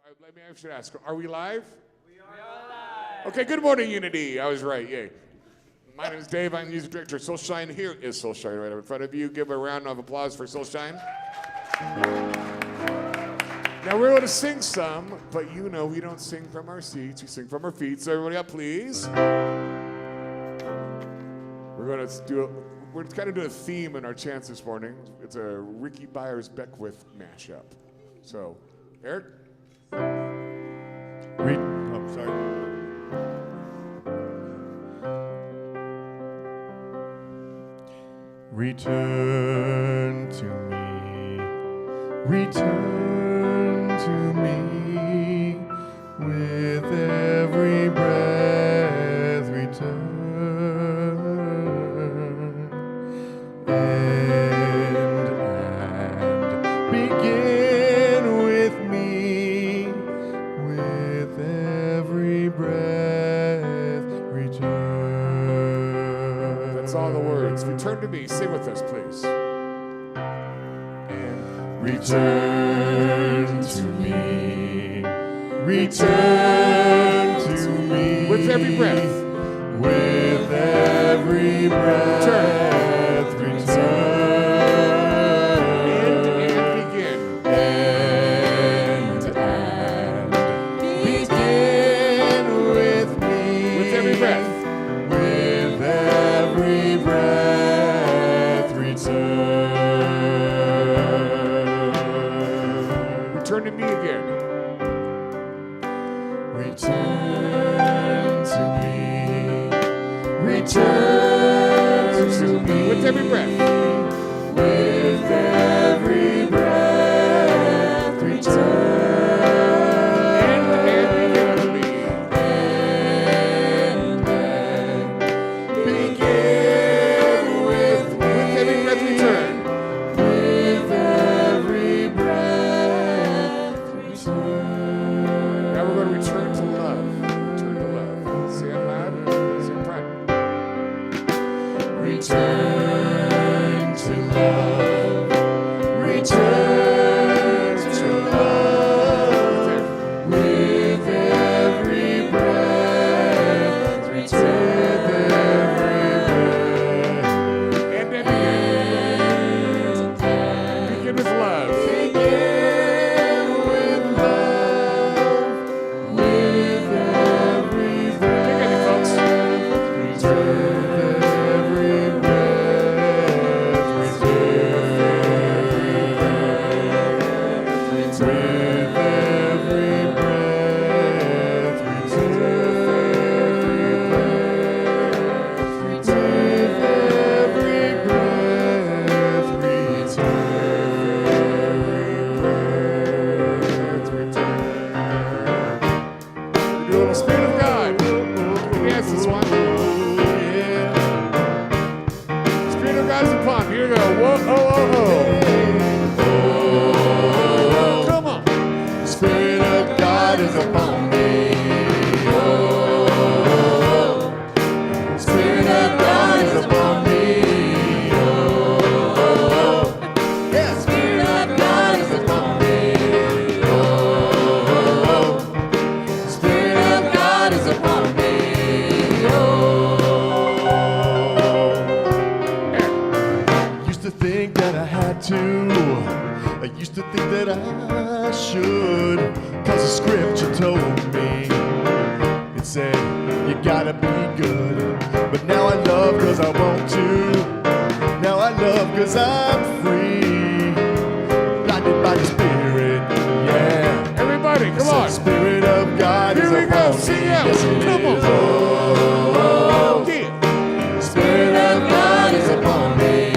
I should ask, are we live? We are live. Okay, good morning, Unity. I was right, yay. My name is Dave. I'm the music director of Soulshine. Here is Soulshine right up in front of you. Give a round of applause for Soulshine. Now, we're going to sing some, but you know we don't sing from our seats. We sing from our feet. So everybody up, please. We're kind of doing a theme in our chants this morning. It's a Ricky Byers-Beckwith mashup. So, Eric? Sorry. Return to me, with every breath return, and begin with me, with every breath return. That's all the words. Return to me. Sing with us, please. Return to me, return to me. With every breath. With every breath, return. And begin. And begin with me. With every breath. With every breath, return. Return to me again. Return to me. Return to me. With every breath. With every breath, return. And begin with me. And begin with me. With every breath, return. With every breath, return. Now we're going to return to love. Return to love. Say it loud. Say it proud. Return to love. Return to love. With every breath. Return with every breath. And then begin with love. Begin with love. With every breath. Look at me, folks. Return with every breath. Return with every breath. Do a little Spirit of God. Yes, this one. Spirit of God is upon me. Here we go. Whoa, oh, oh, oh. Come on. Spirit of God is upon me. Oh, Spirit of God is upon me. Oh, yeah, Spirit of God is upon me. Oh, Spirit of God is upon me. Oh, used to think that I had to. I used to think that I should, 'cause the scripture told me, it said, you gotta be good. But now I love 'cause I want to. Now I love 'cause I'm free. Blinded by the Spirit, yeah. Everybody, come So on. the Spirit of God Here is we go. upon me. Sing out. Yes, it Come on. is. Oh, Yeah. Spirit of God is upon me.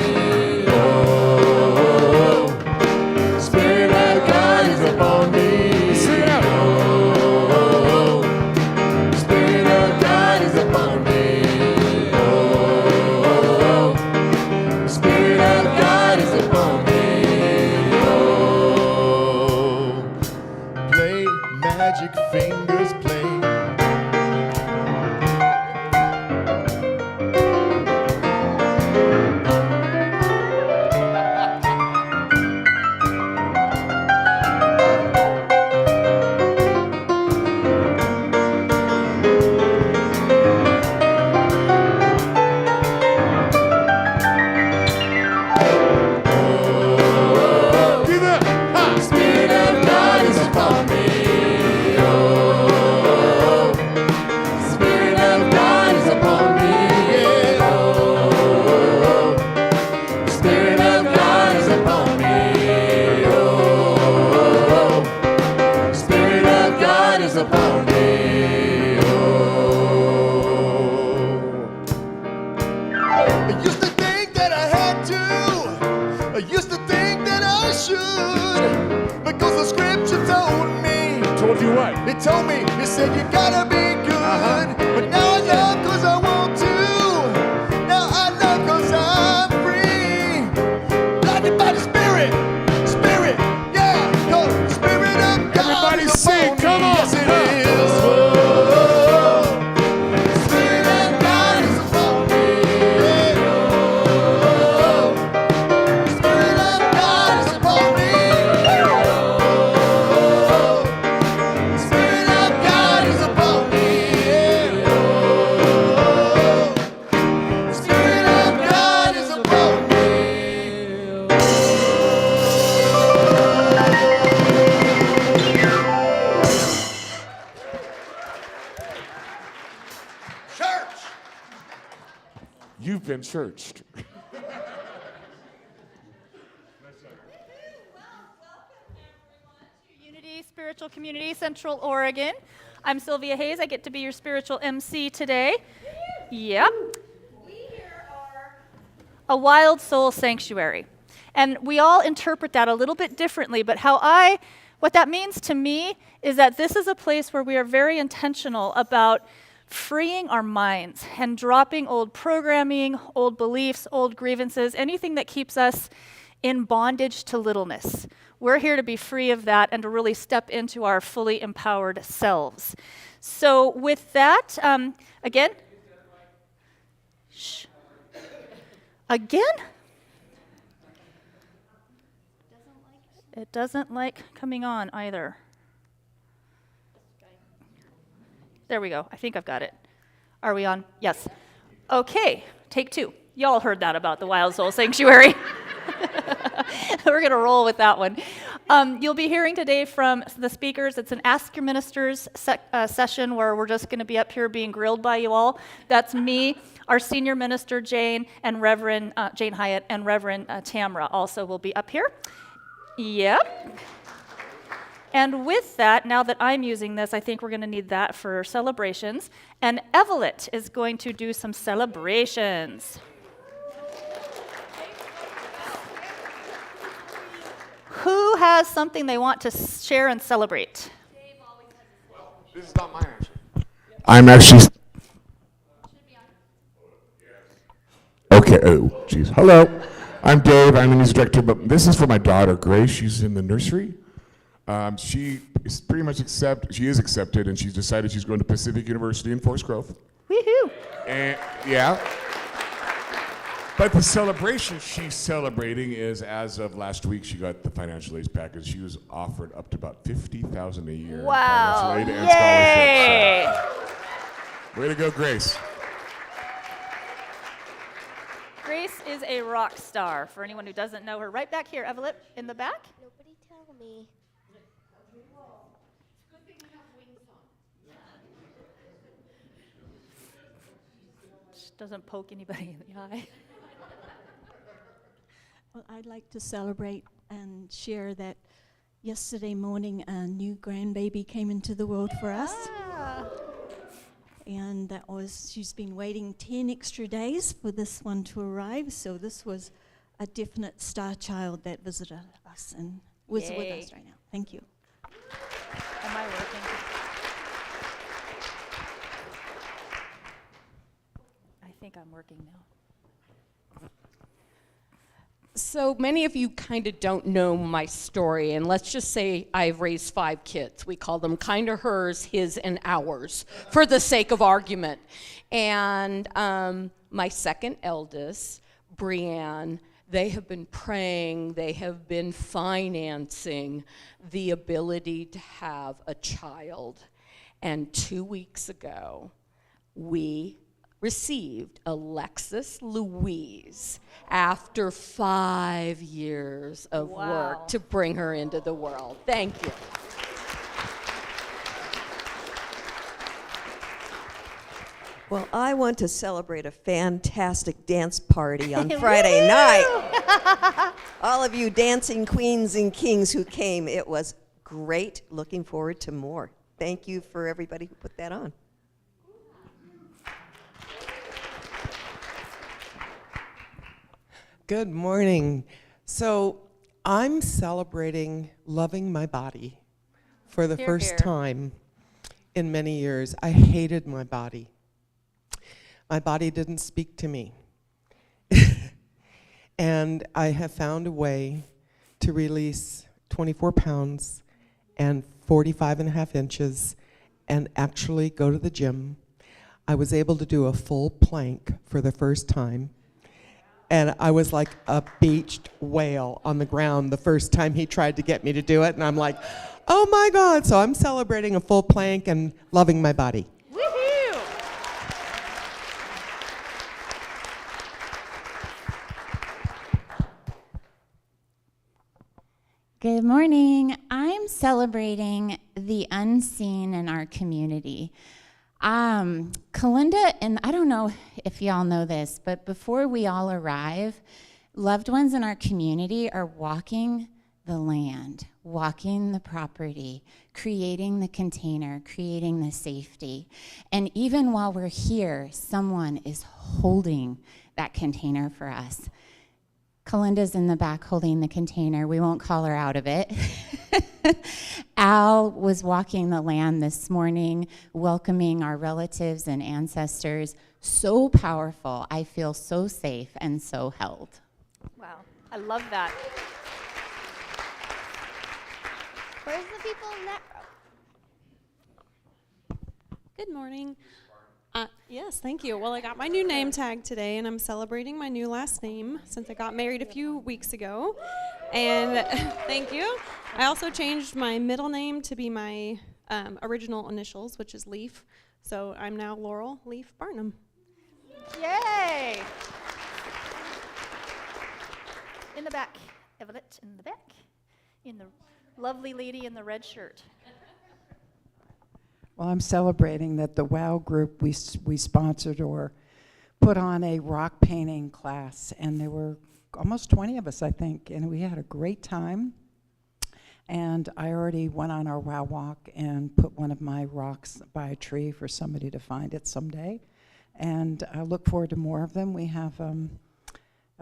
Oh, Spirit of God is upon me. Sing it out. Oh, Spirit of God is upon me. Oh, Spirit of God is upon me. Oh, play magic fingers, play. the scripture told me. Told you what? It told me, it said you gotta be good. But now I love cause I want to. Now I love cause I'm free. Blinded by the Spirit, Spirit, yeah. The Spirit of God. Everybody is sing, upon me. come on. Yes, it is. Oh, Spirit of God is upon me. Oh, Spirit of God is upon me. Spirit of God is upon me. Spirit of God is upon me. Church. You've been churched. Unity Spiritual Community, Central Oregon. I'm Sylvia Hayes. I get to be your spiritual MC today. Yep. We here are a wild soul sanctuary. And we all interpret that a little bit differently, but what that means to me is that this is a place where we are very intentional about freeing our minds and dropping old programming, old beliefs, old grievances, anything that keeps us in bondage to littleness. We're here to be free of that and to really step into our fully empowered selves. So with that, again? Shh. Again? It doesn't like coming on either. There we go. I think I've got it. Are we on? Yes. Okay, take two. Y'all heard that about the Wild Soul Sanctuary. We're going to roll with that one. You'll be hearing today from the speakers. It's an Ask Your Ministers session where we're just going to be up here being grilled by you all. That's me, our senior minister, Jane, and Reverend Jane Hyatt, and Reverend Tamra also will be up here. Yep. And with that, now that I'm using this, I think we're going to need that for celebrations. And Evelyn is going to do some celebrations. Who has something they want to share and celebrate? This is not my answer. I'm actually. Okay. Oh, jeez. Hello. I'm Dave. I'm the music director, but this is for my daughter, Grace. She's in the nursery. She is pretty much she is accepted, and she's decided she's going to Pacific University in Forest Grove. Woohoo! And yeah. But the celebration she's celebrating is, as of last week, she got the financial aid package. She was offered up to about $50,000 a year Wow! in financial aid and Yay! scholarships. So, way to go, Grace. Grace is a rock star. For anyone who doesn't know her, right back here, Evelyn, in the back. Nobody tell me. Just doesn't poke anybody in the eye. Well, I'd like to celebrate and share that yesterday morning a new grandbaby came into the world for us. Ah. And she's been waiting 10 extra days for this one to arrive, so this was a definite star child that visited us and was with Yay. us right now. Thank you. Am I working? I think I'm working now. So many of you kind of don't know my story, and let's just say I've raised 5 kids. We call them kind of hers, his, and ours, for the sake of argument. And my second eldest, Brianne, they have been praying, they have been financing the ability to have a child. And 2 weeks ago, we received Alexis Louise after 5 years of work to bring her into the world. Thank you. Well, I want to celebrate a fantastic dance party on Friday night. All of you dancing queens and kings who came, it was great. Looking forward to more. Thank you for everybody who put that on. Good morning. So I'm celebrating loving my body for the Hear, first hear. time in many years. I hated my body. My body didn't speak to me. And I have found a way to release 24 pounds and 45 and a half inches and actually go to the gym. I was able to do a full plank for the first time. And I was like a beached whale on the ground the first time he tried to get me to do it. And I'm like, oh my God. So I'm celebrating a full plank and loving my body. Woohoo! Good morning. I'm celebrating the unseen in our community. Kalinda, and I don't know if y'all know this, but before we all arrive, loved ones in our community are walking the land, walking the property, creating the container, creating the safety. And even while we're here, someone is holding that container for us. Kalinda's in the back holding the container. We won't call her out of it. Al was walking the land this morning, welcoming our relatives and ancestors. So powerful. I feel so safe and so held. Wow, I love that. Where's the people in that row? Good morning. Yes, thank you. Well, I got my new name tag today, and I'm celebrating my new last name since I got married a few weeks ago. And thank you. I also changed my middle name to be my original initials, which is Leaf. So I'm now Laurel Leaf Barnum. Yay! In the back, Evelyn, in the back, in the lovely lady in the red shirt. Well, I'm celebrating that the WOW group, we sponsored or put on a rock painting class, and there were almost 20 of us, I think, and we had a great time. And I already went on our WOW walk and put one of my rocks by a tree for somebody to find it someday. And I look forward to more of them. We have a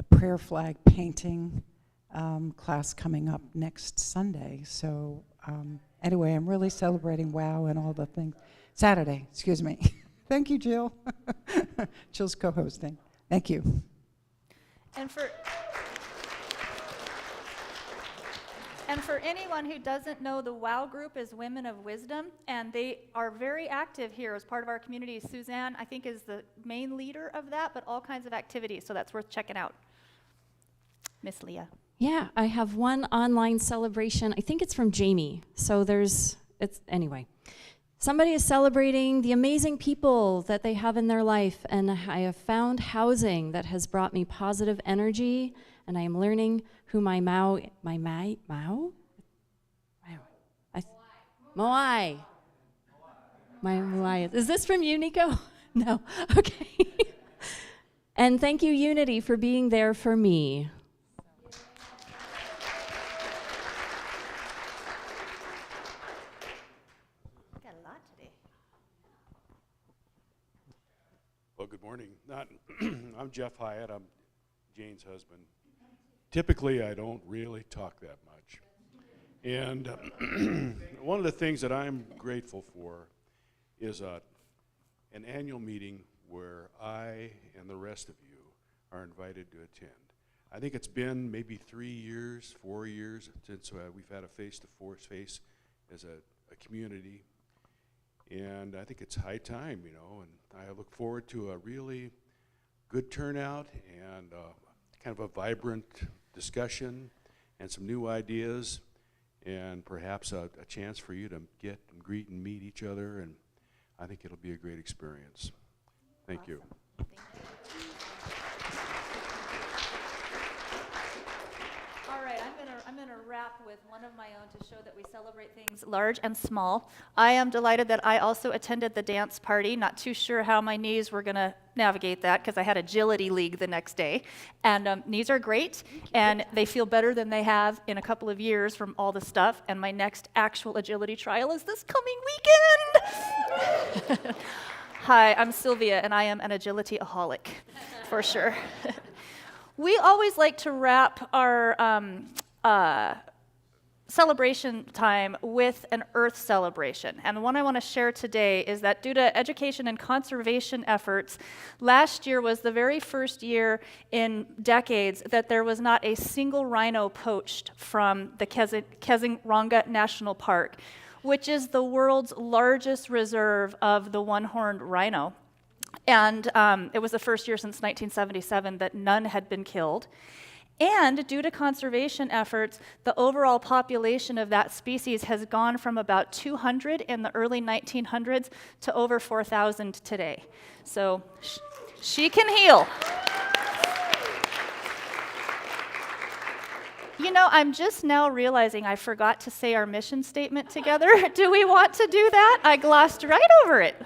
prayer flag painting class coming up next Sunday. So anyway, I'm really celebrating WOW and all the things. Saturday, excuse me. Thank you, Jill. Jill's co-hosting. Thank you. And for anyone who doesn't know, the WOW group is Women of Wisdom, and they are very active here as part of our community. Suzanne, I think, is the main leader of that, but all kinds of activities, so that's worth checking out. Miss Leah. Yeah, I have one online celebration. I think it's from Jamie. So anyway. Somebody is celebrating the amazing people that they have in their life, and I have found housing that has brought me positive energy, and I am learning who my Moai. My Moai. Is this from you, Nico? No. Okay. And thank you, Unity, for being there for me. Got a lot today. Well, good morning. I'm Jeff Hyatt. I'm Jane's husband. Typically, I don't really talk that much. And one of the things that I'm grateful for is an annual meeting where I and the rest of you are invited to attend. I think it's been maybe 3 years, 4 years since we've had a face-to-face as a community. And I think it's high time, and I look forward to a really good turnout and kind of a vibrant discussion and some new ideas and perhaps a chance for you to get and greet and meet each other, and I think it'll be a great experience. Thank you. Thank you. All right, I'm gonna wrap with one of my own to show that we celebrate things large and small. I am delighted that I also attended the dance party. Not too sure how my knees were gonna navigate that because I had agility league the next day. And knees are great, and they feel better than they have in a couple of years from all the stuff. And my next actual agility trial is this coming weekend. Hi, I'm Sylvia, and I am an agility-aholic, for sure. We always like to wrap our celebration time with an Earth celebration. And the one I want to share today is that due to education and conservation efforts, last year was the very first year in decades that there was not a single rhino poached from the Kazinranga National Park, which is the world's largest reserve of the one-horned rhino. And it was the first year since 1977 that none had been killed. And due to conservation efforts, the overall population of that species has gone from about 200 in the early 1900s to over 4,000 today. So she can heal. You know, I'm just now realizing I forgot to say our mission statement together. Do we want to do that? I glossed right over it.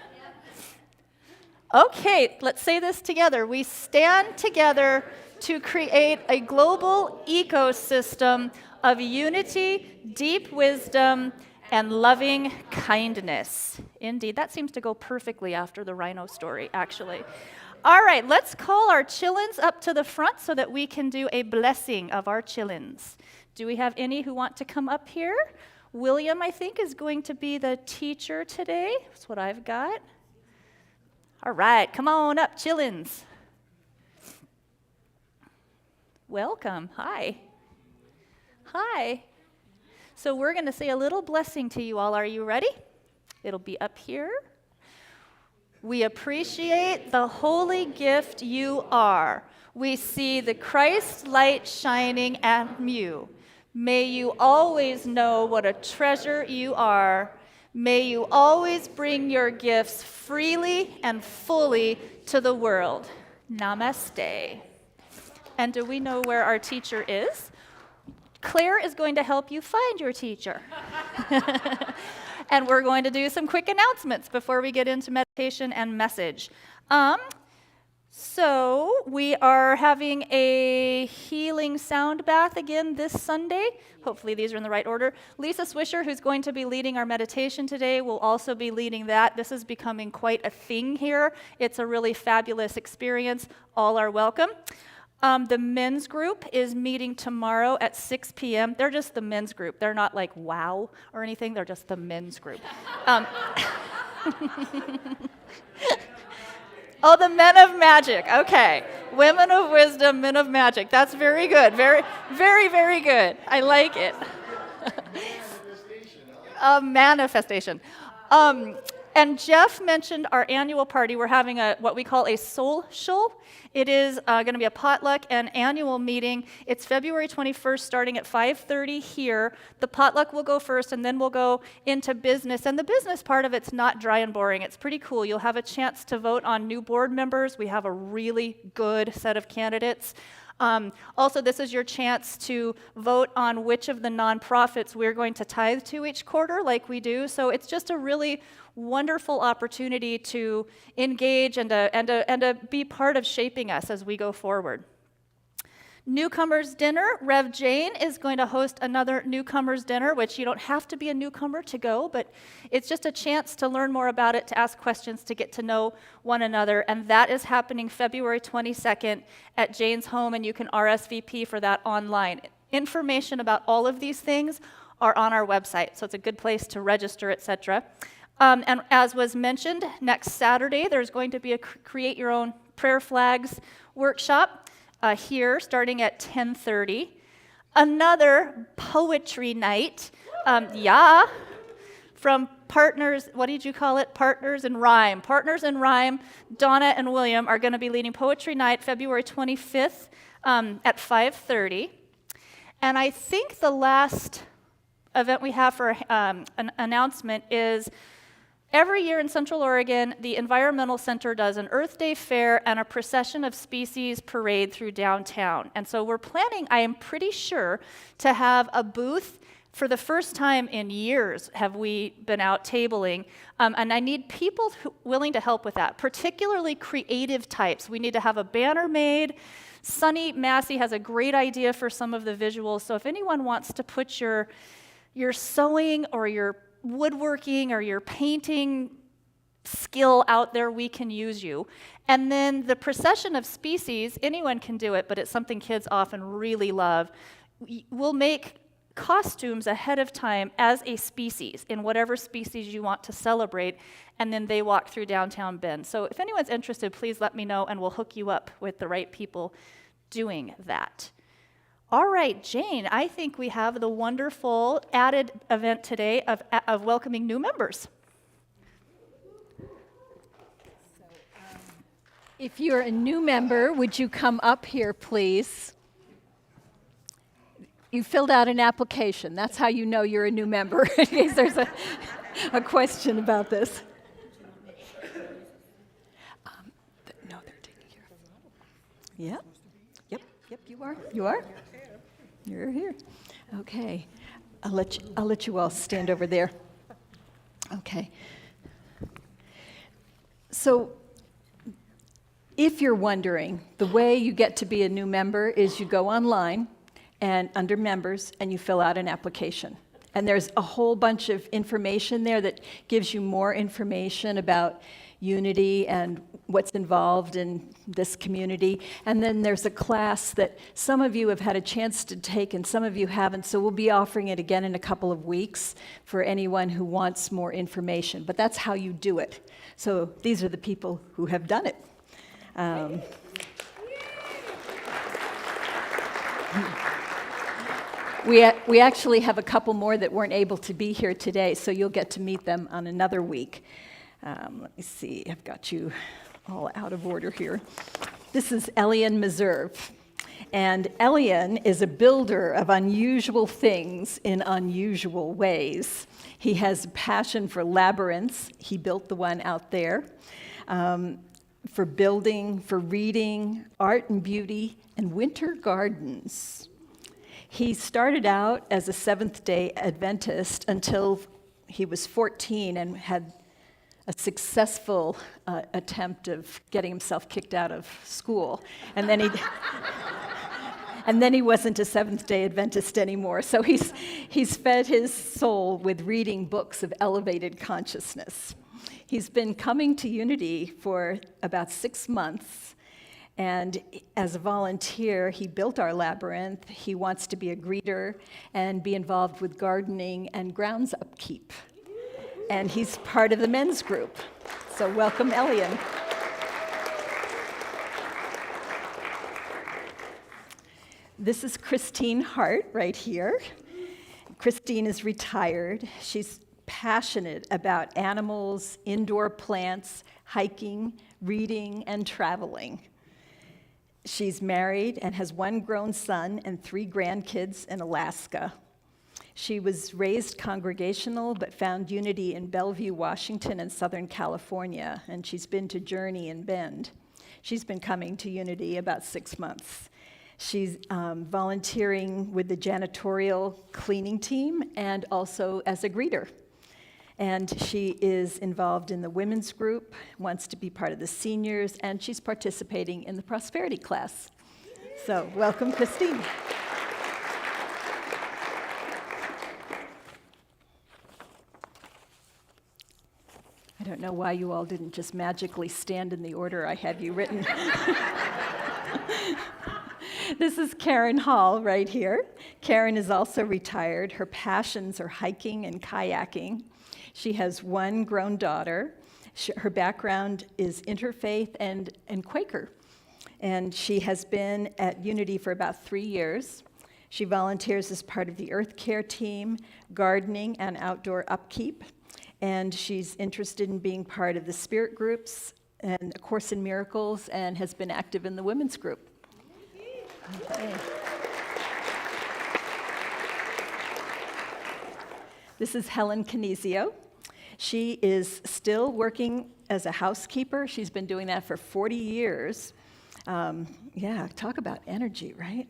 Okay, let's say this together. We stand together to create a global ecosystem of unity, deep wisdom, and loving kindness. Indeed, that seems to go perfectly after the rhino story, actually. All right, let's call our chillins up to the front so that we can do a blessing of our chillins. Do we have any who want to come up here? William, I think, is going to be the teacher today. That's what I've got. All right, come on up, chillins. Welcome. Hi. Hi. So we're going to say a little blessing to you all. Are you ready? It'll be up here. We appreciate the holy gift you are. We see the Christ light shining at you. May you always know what a treasure you are. May you always bring your gifts freely and fully to the world. Namaste. And do we know where our teacher is? Claire is going to help you find your teacher. And we're going to do some quick announcements before we get into meditation and message. So we are having a healing sound bath again this Sunday. Hopefully these are in the right order. Lisa Swisher, who's going to be leading our meditation today, will also be leading that. This is becoming quite a thing here. It's a really fabulous experience. All are welcome. The men's group is meeting tomorrow at 6 p.m. They're just the men's group. They're not like WOW or anything. They're just the men's group. Oh, the men of magic. Okay. Women of wisdom, men of magic. That's very good. Very, very, very good. I like it. A manifestation. And Jeff mentioned our annual party. We're having what we call a social. It is going to be a potluck and annual meeting. It's February 21st, starting at 5:30 here. The potluck will go first, and then we'll go into business. And the business part of it's not dry and boring. It's pretty cool. You'll have a chance to vote on new board members. We have a really good set of candidates. Also, this is your chance to vote on which of the nonprofits we're going to tithe to each quarter, like we do. So it's just a really wonderful opportunity to engage and to be part of shaping us as we go forward. Newcomers dinner. Rev Jane is going to host another newcomers dinner, which you don't have to be a newcomer to go, but it's just a chance to learn more about it, to ask questions, to get to know one another. And that is happening February 22nd at Jane's home, and you can RSVP for that online. Information about all of these things are on our website, so it's a good place to register, etc. And as was mentioned, next Saturday there's going to be a Create Your Own Prayer Flags workshop. Here, starting at 10:30. Another poetry night, from Partners, what did you call it? Partners in Rhyme. Partners in Rhyme, Donna and William are going to be leading poetry night February 25th at 5:30. And I think the last event we have for an announcement is every year in Central Oregon, the Environmental Center does an Earth Day fair and a procession of species parade through downtown. And so we're planning, I am pretty sure, to have a booth. For the first time in years have we been out tabling, and I need people willing to help with that, particularly creative types. We need to have a banner made. Sunny Massey has a great idea for some of the visuals, so if anyone wants to put your sewing or your woodworking or your painting skill out there, we can use you. And then the procession of species, anyone can do it, but it's something kids often really love. we'll make costumes ahead of time as a species, in whatever species you want to celebrate, and then they walk through downtown Bend. So if anyone's interested, please let me know, and we'll hook you up with the right people doing that. All right, Jane, I think we have the wonderful added event today of welcoming new members. If you're a new member, would you come up here, please? You filled out an application. That's how you know you're a new member, in case there's a question about this. No, they're taking care of it. Yep, you are. You are? You're here. Okay. I'll let you all stand over there. Okay. So, if you're wondering, the way you get to be a new member is you go online and under members and you fill out an application. And there's a whole bunch of information there that gives you more information about Unity and what's involved in this community. And then there's a class that some of you have had a chance to take and some of you haven't, so we'll be offering it again in a couple of weeks for anyone who wants more information. But that's how you do it. So these are the people who have done it. We actually have a couple more that weren't able to be here today, so you'll get to meet them on another week. Let me see, I've got you all out of order here. This is Elian Meserve. And Elian is a builder of unusual things in unusual ways. He has a passion for labyrinths. He built the one out there. For building, for reading, art and beauty, and winter gardens. He started out as a Seventh-day Adventist until he was 14 and had a successful attempt of getting himself kicked out of school. And then he wasn't a Seventh-day Adventist anymore. So he's fed his soul with reading books of elevated consciousness. He's been coming to Unity for about 6 months, and as a volunteer, he built our labyrinth. He wants to be a greeter and be involved with gardening and grounds upkeep. And he's part of the men's group. So welcome, Elian. This is Christine Hart right here. Christine is retired. She's passionate about animals, indoor plants, hiking, reading, and traveling. She's married and has 1 grown son and 3 grandkids in Alaska. She was raised congregational but found Unity in Bellevue, Washington, and Southern California, and she's been to Journey and Bend. She's been coming to Unity about 6 months. She's volunteering with the janitorial cleaning team and also as a greeter. And she is involved in the women's group, wants to be part of the seniors, and she's participating in the prosperity class. So welcome, Christine. I don't know why you all didn't just magically stand in the order I had you written. This is Karen Hall right here. Karen is also retired. Her passions are hiking and kayaking. She has 1 grown daughter. Her background is interfaith and Quaker. And she has been at Unity for about 3 years. She volunteers as part of the Earth Care team, gardening and outdoor upkeep. And she's interested in being part of the spirit groups and A Course in Miracles, and has been active in the women's group. Okay. This is Helen Canizio. She is still working as a housekeeper. She's been doing that for 40 years. Yeah, talk about energy, right?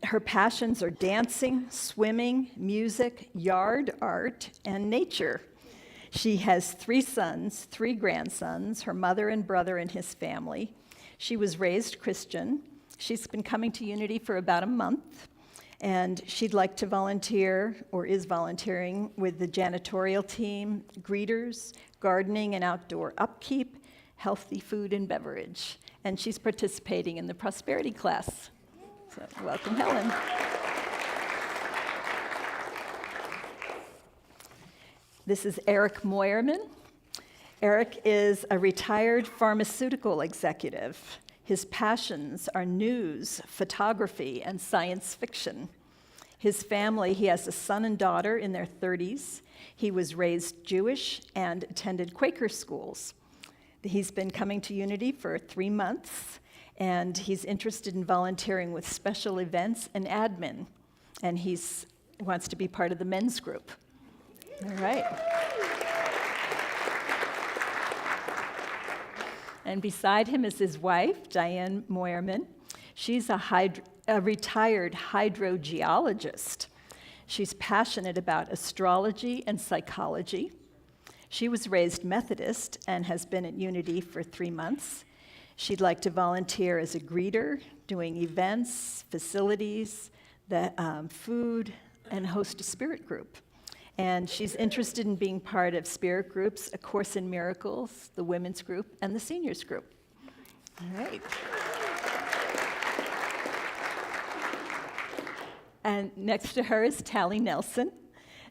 Her passions are dancing, swimming, music, yard art, and nature. She has 3 sons, 3 grandsons, her mother and brother and his family. She was raised Christian. She's been coming to Unity for about a month, and she'd like to volunteer, or is volunteering, with the janitorial team, greeters, gardening and outdoor upkeep, healthy food and beverage. And she's participating in the prosperity class. So welcome, Helen. This is Eric Moyerman. Eric is a retired pharmaceutical executive. His passions are news, photography, and science fiction. His family, he has a son and daughter in their 30s. He was raised Jewish and attended Quaker schools. He's been coming to Unity for 3 months, and he's interested in volunteering with special events and admin, and he wants to be part of the men's group. All right. And beside him is his wife, Diane Moyerman. She's a retired hydrogeologist. She's passionate about astrology and psychology. She was raised Methodist and has been at Unity for 3 months. She'd like to volunteer as a greeter, doing events, facilities, food, and host a spirit group. And she's interested in being part of spirit groups, A Course in Miracles, the women's group, and the seniors group. All right. And next to her is Tally Nelson.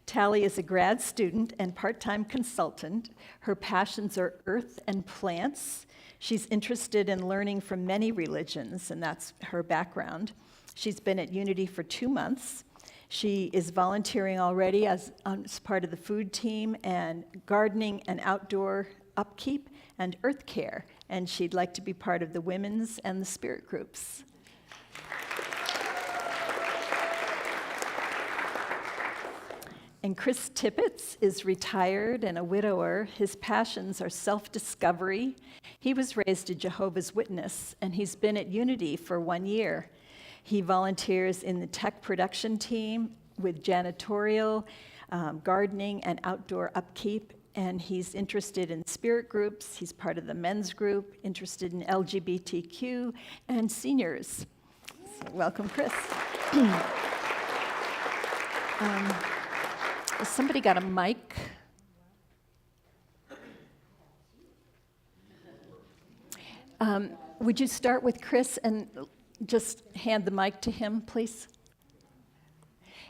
Tally is a grad student and part-time consultant. Her passions are earth and plants. She's interested in learning from many religions, and that's her background. She's been at Unity for 2 months. She is volunteering already as part of the food team and gardening and outdoor upkeep and earth care, and she'd like to be part of the women's and the spirit groups. And Chris Tippett is retired and a widower. His passions are self-discovery. He was raised a Jehovah's Witness, and he's been at Unity for 1 year. He volunteers in the tech production team with janitorial, gardening, and outdoor upkeep, and he's interested in spirit groups. He's part of the men's group, interested in LGBTQ and seniors. So welcome, Chris. Somebody got a mic? Would you start with Chris and just hand the mic to him, please?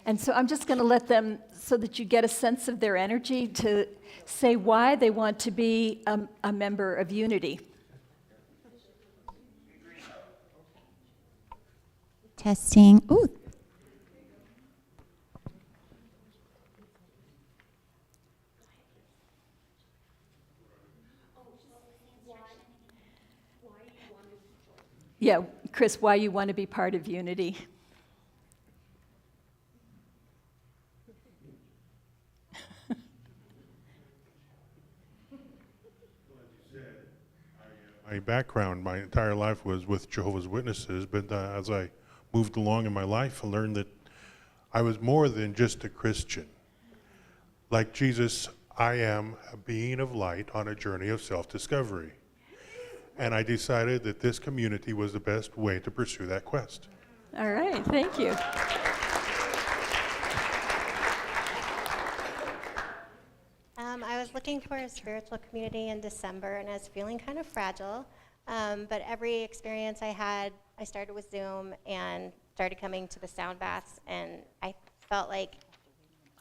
And so I'm just going to let them, so that you get a sense of their energy, to say why they want to be a member of Unity. Testing. Ooh. Yeah, Chris, why you want to be part of Unity? My background, my entire life was with Jehovah's Witnesses, but as I moved along in my life, I learned that I was more than just a Christian. Like Jesus, I am a being of light on a journey of self-discovery. And I decided that this community was the best way to pursue that quest. All right, thank you. I was looking for a spiritual community in December, and I was feeling kind of fragile. But every experience I had, I started with Zoom and started coming to the sound baths, and I felt like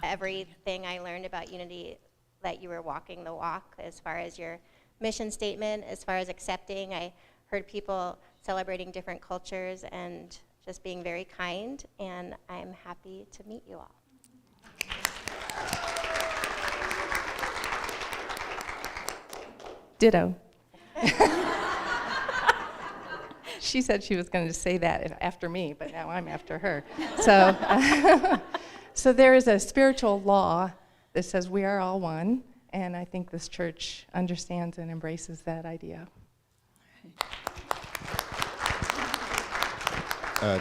everything I learned about Unity, that you were walking the walk as far as your mission statement, as far as accepting. I heard people celebrating different cultures and just being very kind, and I'm happy to meet you all. Ditto. She said she was going to say that after me, but now I'm after her. So, so there is a spiritual law that says we are all one, and I think this church understands and embraces that idea.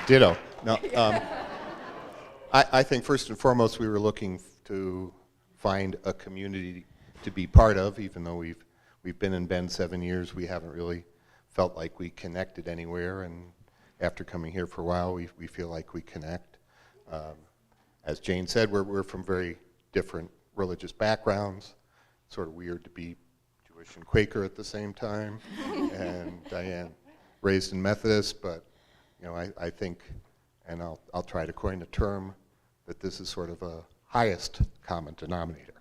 Ditto. No, I think first and foremost we were looking to find a community to be part of. Even though we've been in Bend 7 years, we haven't really felt like we connected anywhere, and after coming here for a while, we feel like we connect. As Jane said, we're from very different religious backgrounds. Sort of weird to be Jewish and Quaker at the same time, and Diane raised in Methodist, but you know, I think and I'll try to coin a term that this is sort of a highest common denominator.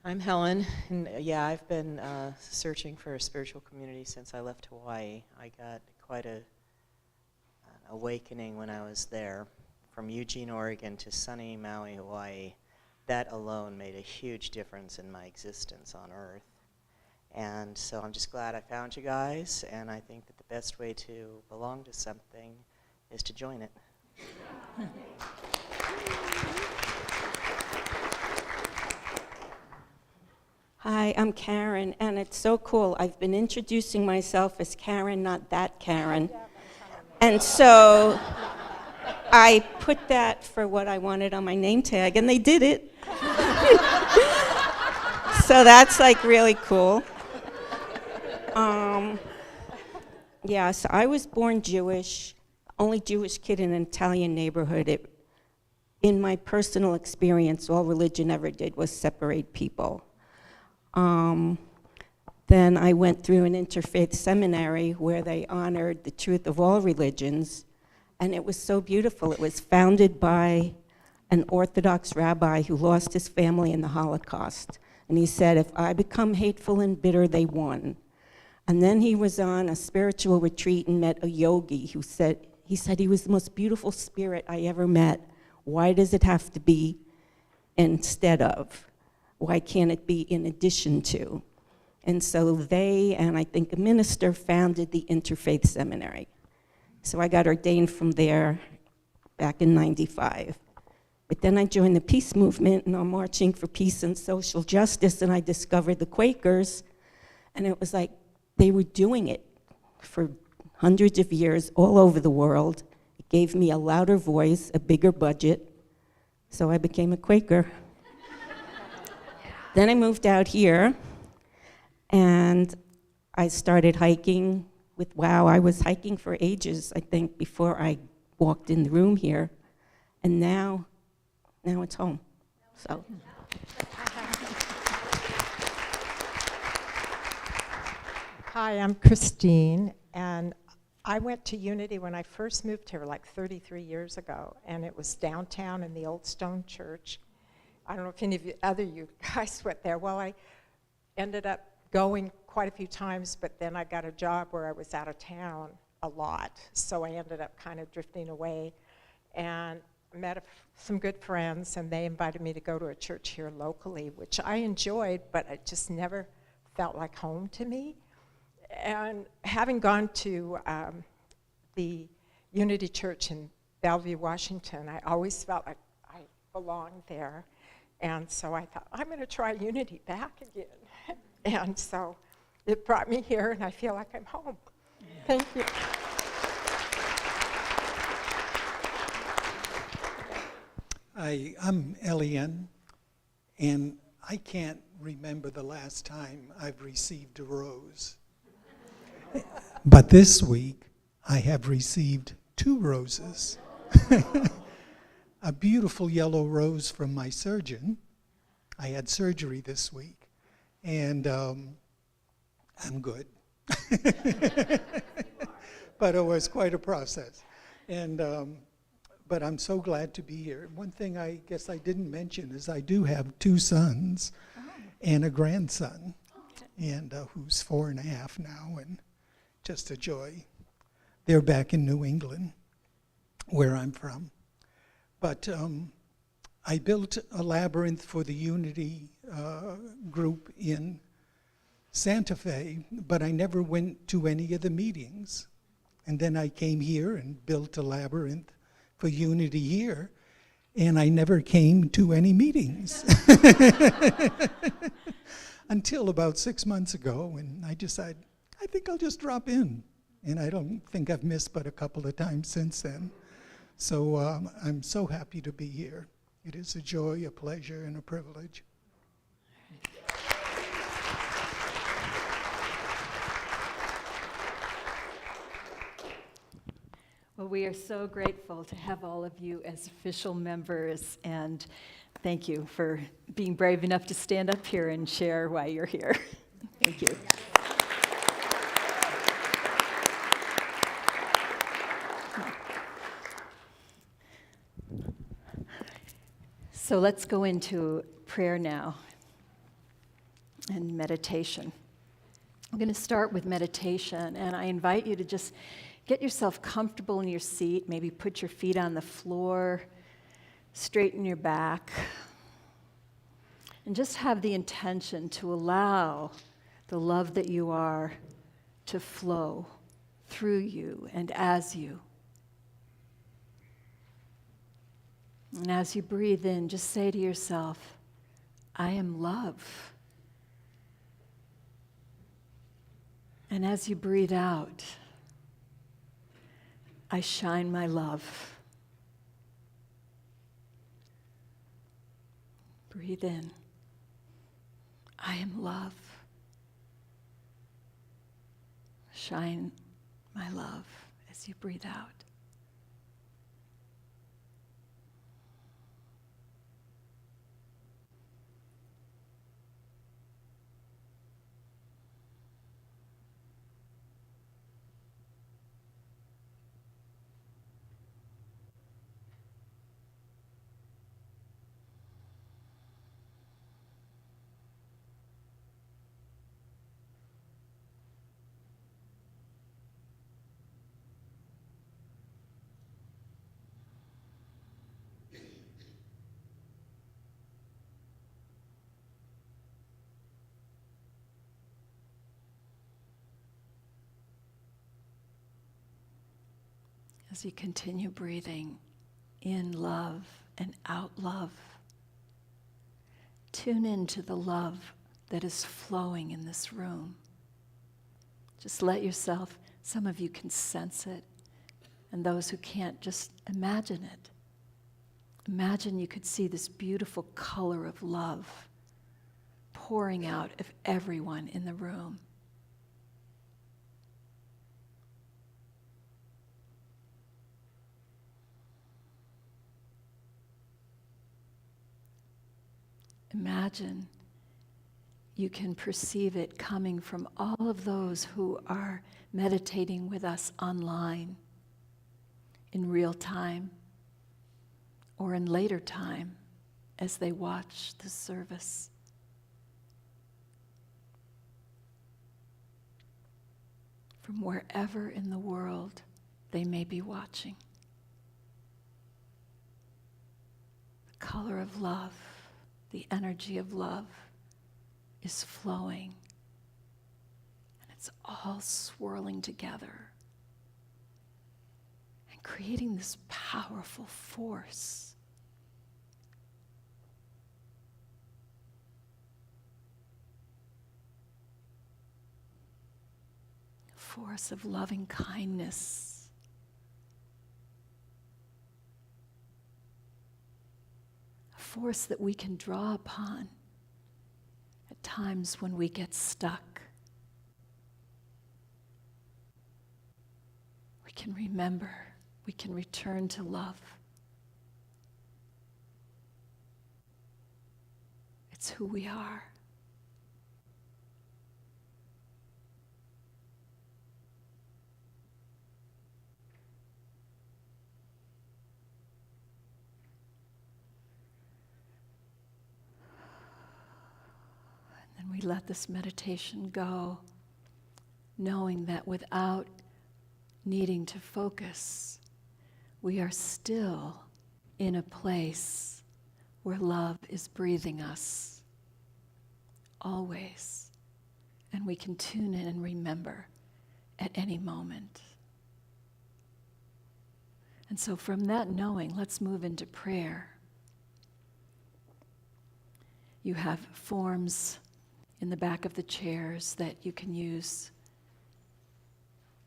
I'm Helen, and yeah, I've been searching for a spiritual community since I left Hawaii. I got quite an awakening when I was there. From Eugene, Oregon to sunny Maui, Hawaii, that alone made a huge difference in my existence on Earth. And so I'm just glad I found you guys, and I think that the best way to belong to something is to join it. Hi, I'm Karen, and it's so cool. I've been introducing myself as Karen, not that Karen. And so I put that for what I wanted on my name tag, and they did it. So that's like really cool. Yeah, so I was born Jewish, only Jewish kid in an Italian neighborhood. In my personal experience, all religion ever did was separate people. Then I went through an interfaith seminary where they honored the truth of all religions, and it was so beautiful. It was founded by an Orthodox rabbi who lost his family in the Holocaust. And he said, if I become hateful and bitter, they won. And then he was on a spiritual retreat and met a yogi who said, he was the most beautiful spirit I ever met. Why does it have to be instead of? Why can't it be in addition to? And so they, and I think a minister, founded the Interfaith Seminary. So I got ordained from there back in '95. But then I joined the peace movement, and I'm marching for peace and social justice, and I discovered the Quakers, and it was like they were doing it for hundreds of years all over the world. It gave me a louder voice, a bigger budget, so I became a Quaker. Then I moved out here, and I started hiking with WOW. I was hiking for ages, I think, before I walked in the room here, and now it's home. So. Hi, I'm Christine, and I went to Unity when I first moved here like 33 years ago, and it was downtown in the Old Stone Church. I don't know if any of you guys went there. Well, I ended up going quite a few times, but then I got a job where I was out of town a lot, so I ended up kind of drifting away, and met some good friends, and they invited me to go to a church here locally, which I enjoyed, but it just never felt like home to me. And having gone to the Unity Church in Bellevue, Washington, I always felt like I belonged there. And so I thought, I'm going to try Unity back again. And so it brought me here, and I feel like I'm home. Thank you. I'm Elian, and I can't remember the last time I've received a rose. But this week, I have received 2 roses. A beautiful yellow rose from my surgeon. I had surgery this week, and I'm good. But it was quite a process. And but I'm so glad to be here. One thing I guess I didn't mention is I do have 2 sons and a grandson, and who's 4.5 now, and just a joy. They're back in New England, where I'm from. But I built a labyrinth for the Unity group in Santa Fe, but I never went to any of the meetings. And then I came here and built a labyrinth for Unity here, and I never came to any meetings. Until about 6 months ago, when I decided, I think I'll just drop in. And I don't think I've missed but a couple of times since then. So I'm so happy to be here. It is a joy, a pleasure, and a privilege. Well, we are so grateful to have all of you as official members, and thank you for being brave enough to stand up here and share why you're here. Thank you. So let's go into prayer now and meditation. I'm going to start with meditation, and I invite you to just get yourself comfortable in your seat, maybe put your feet on the floor, straighten your back, and just have the intention to allow the love that you are to flow through you and as you. And as you breathe in, just say to yourself, I am love. And as you breathe out, I shine my love. Breathe in. I am love. Shine my love as you breathe out. As you continue breathing in love and out love, tune into the love that is flowing in this room. Just let yourself, some of you can sense it, and those who can't, just imagine it. Imagine you could see this beautiful color of love pouring out of everyone in the room. Imagine you can perceive it coming from all of those who are meditating with us online, in real time, or in later time as they watch the service. From wherever in the world they may be watching. The color of love, the energy of love is flowing, and it's all swirling together and creating this powerful force. A force of loving kindness. Force that we can draw upon at times when we get stuck. We can remember, we can return to love. It's who we are. We let this meditation go, knowing that without needing to focus, we are still in a place where love is breathing us, always. And we can tune in and remember at any moment. And so from that knowing, let's move into prayer. You have forms in the back of the chairs that you can use,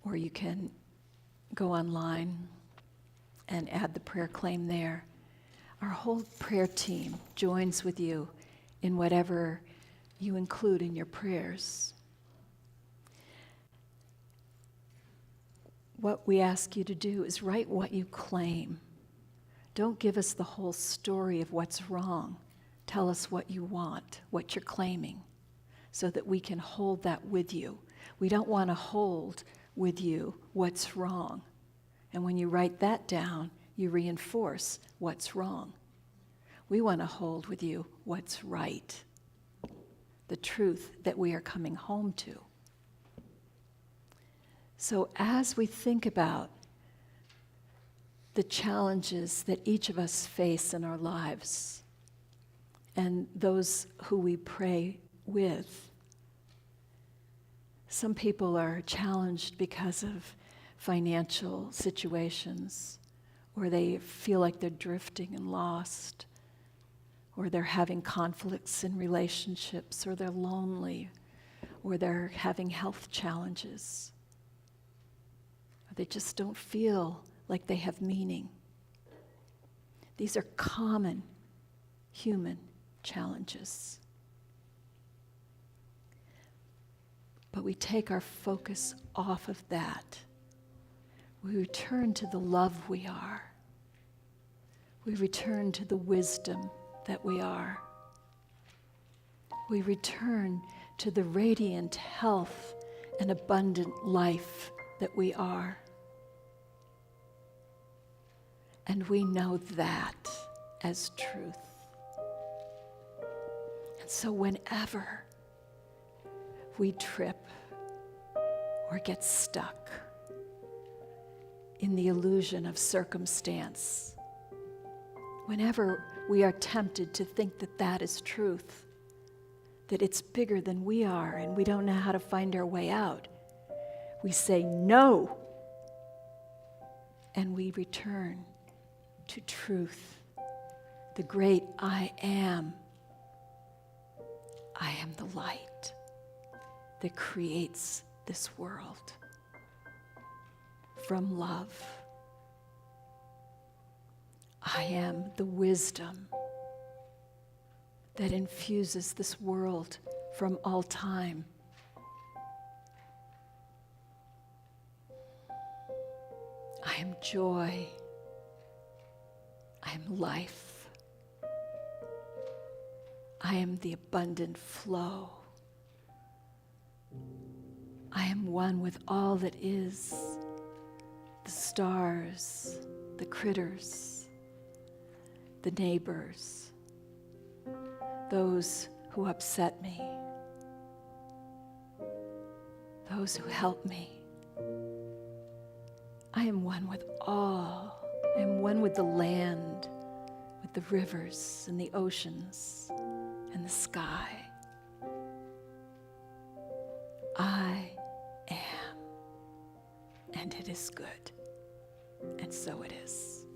or you can go online and add the prayer claim there. Our whole prayer team joins with you in whatever you include in your prayers. What we ask you to do is write what you claim. Don't give us the whole story of what's wrong. Tell us what you want, what you're claiming, so that we can hold that with you. We don't want to hold with you what's wrong. And when you write that down, you reinforce what's wrong. We want to hold with you what's right, the truth that we are coming home to. So as we think about the challenges that each of us face in our lives and those who we pray with, some people are challenged because of financial situations, or they feel like they're drifting and lost, or they're having conflicts in relationships, or they're lonely, or they're having health challenges, or they just don't feel like they have meaning. These are common human challenges. But we take our focus off of that. We return to the love we are. We return to the wisdom that we are. We return to the radiant health and abundant life that we are. And we know that as truth. And so whenever we trip or get stuck in the illusion of circumstance, whenever we are tempted to think that that is truth, that it's bigger than we are and we don't know how to find our way out, we say no, and we return to truth, the great I am. I am the light that creates this world from love. I am the wisdom that infuses this world from all time. I am joy. I am life. I am the abundant flow. I am one with all that is, the stars, the critters, the neighbors, those who upset me, those who help me. I am one with all. I am one with the land, with the rivers and the oceans and the sky. I am, and it is good, and so it is.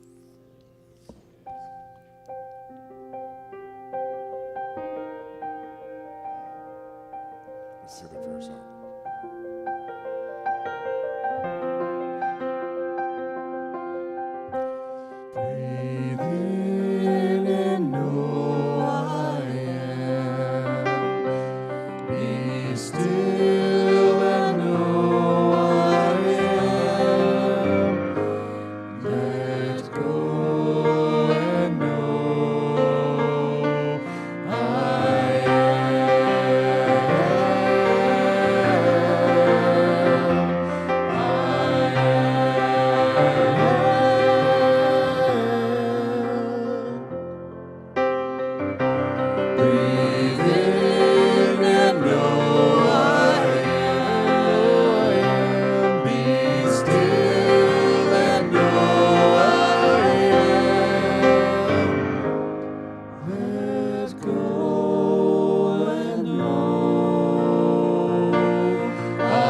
Let's see the first song. Breathe in and know I am. Be still and know I am. Let go and know I breathe in and know I am. Be still and know I am. Let go and know I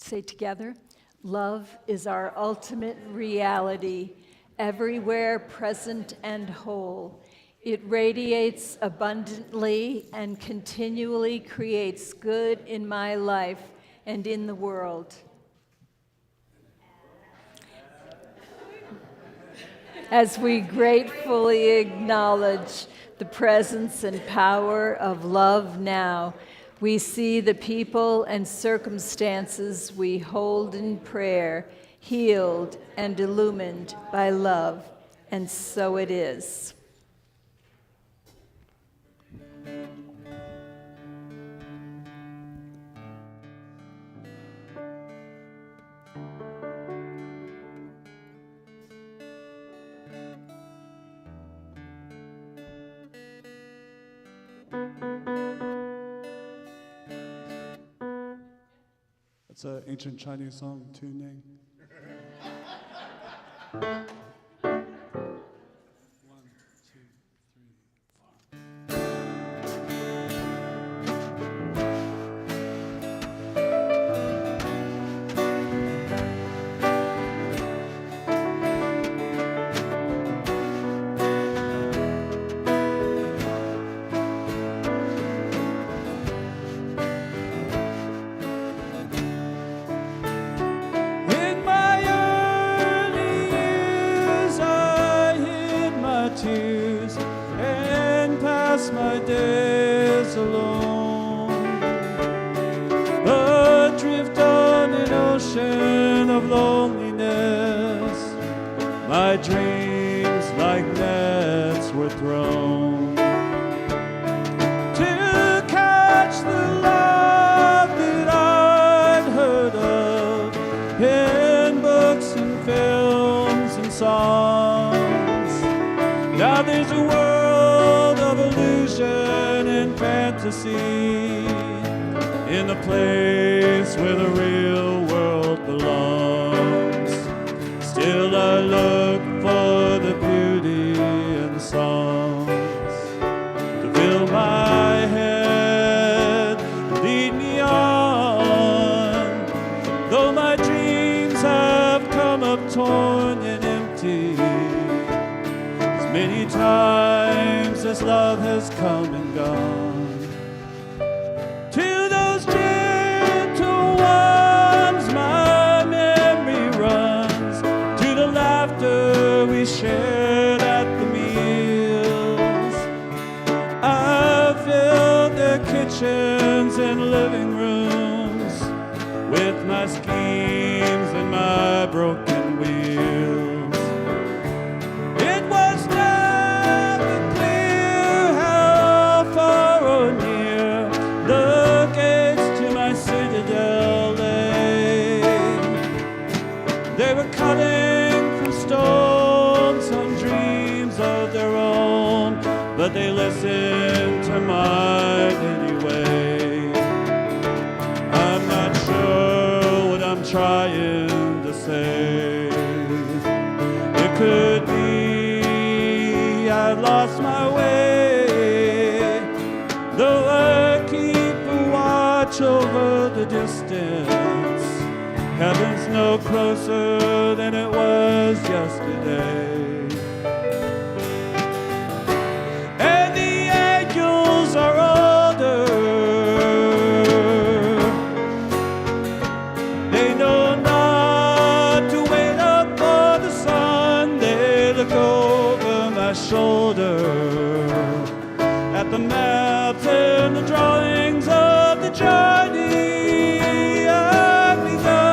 Say together, Love is our ultimate reality, everywhere present and whole. It radiates abundantly and continually creates good in my life and in the world. As we gratefully acknowledge the presence and power of love now, we see the people and circumstances we hold in prayer healed and illumined by love, and so it is. It's an ancient Chinese song, Tuning. In my early years, I hid my tears and passed my days alone, adrift on an ocean of loneliness. My dreams like nets were thrown to catch the love that I'd heard of in books and films and songs. Now there's a world of illusion and fantasy in a place where the real world belongs. Still I look for the beauty in the songs to fill my head, lead me on. Though my dreams have come up torn and empty, as many times as love has come and gone. To those gentle ones my memory runs, to the laughter we shared at the meals. I filled their kitchens and living rooms with my schemes and my broken wheels. It was never clear how far or near the gates to my citadel lay. They were cutting from stone some dreams of their own, but they listened to mine anyway. I'm not sure what I'm trying to say. It could be I lost my way, though I keep a watch over the distance. Heaven's no closer than it was yesterday. And the angels are older. They know not to wait up for the sun. They look over my shoulder at the maps and the drawings of the journey I've begun.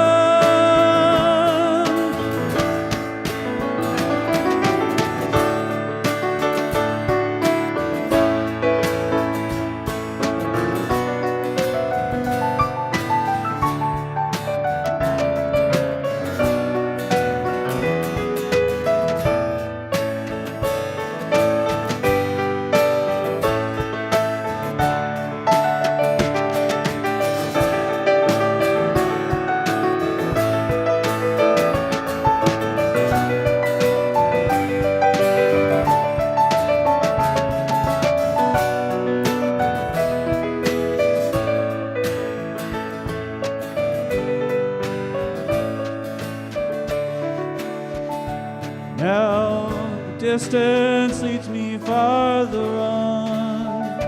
distance leads me farther on.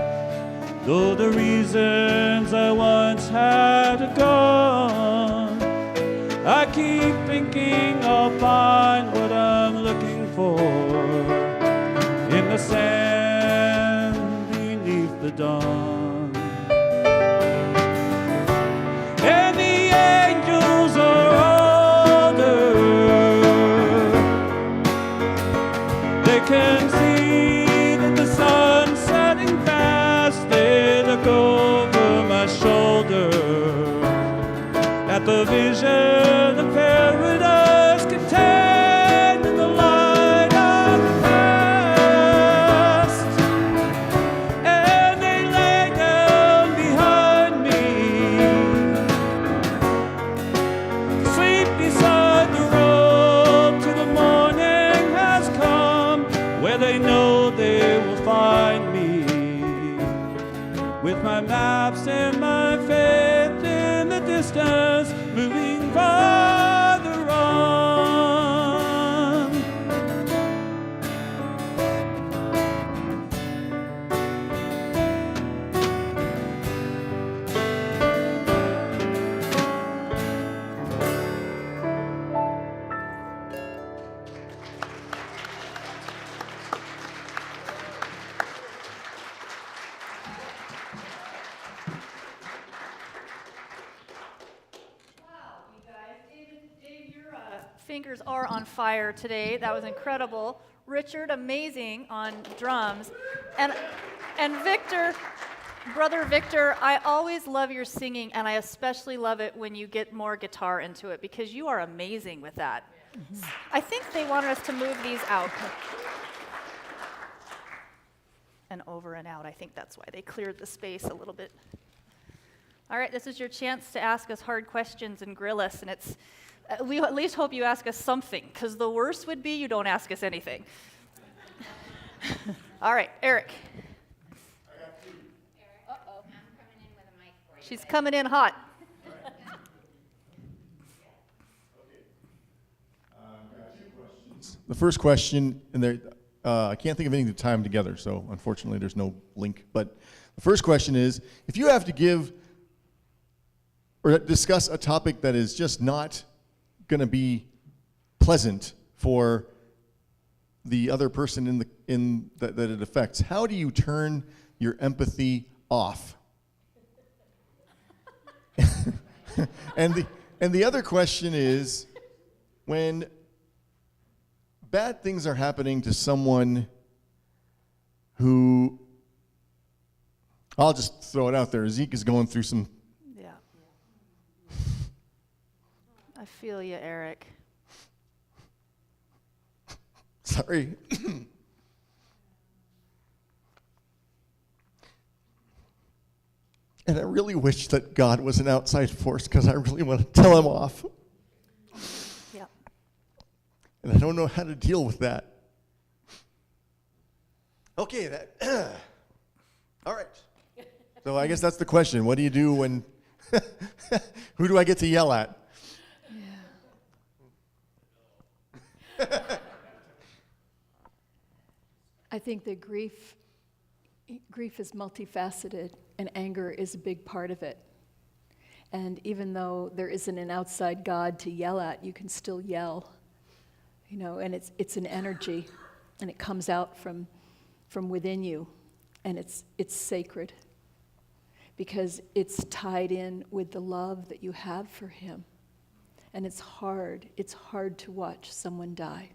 Though the reasons I once had are gone, I keep thinking I'll find what I'm looking for in the sand beneath the dawn. And the angels are older. They can see that the sun's setting fast. They look over my shoulder at the vision of paradise contained in the light of the past. And they lay down behind me, sleep beside the road till the morning has come, where they know they will find me with my maps and my faith in the distance, moving farther on. Fingers are on fire today. That was incredible. Richard, amazing on drums. And Victor, brother Victor, I always love your singing, and I especially love it when you get more guitar into it, because you are amazing with that. I think they wanted us to move these out. And over and out. I think that's why they cleared the space a little bit. All right, this is your chance to ask us hard questions and grill us, and it's we at least hope you ask us something, because the worst would be you don't ask us anything. All right, Eric. Uh-oh, I'm coming in with a mic for you. She's coming in hot. The first question, and there, I can't think of anything to tie them together, so unfortunately there's no link. But the first question is, if you have to give or discuss a topic that is just not going to be pleasant for the other person that it affects, how do you turn your empathy off? and the other question is, when bad things are happening to someone who, I'll just throw it out there, Zeke is going through some. Yeah. I feel you, Eric. Sorry. And I really wish that God was an outside force, because I really want to tell him off. Yeah. And I don't know how to deal with that. Okay, that. All right. So I guess that's the question. What do you do when, who do I get to yell at? I think that grief is multifaceted, and anger is a big part of it. And even though there isn't an outside God to yell at, you can still yell. You know, and it's an energy, and it comes out from within you, and it's sacred, because it's tied in with the love that you have for him. And it's hard to watch someone die.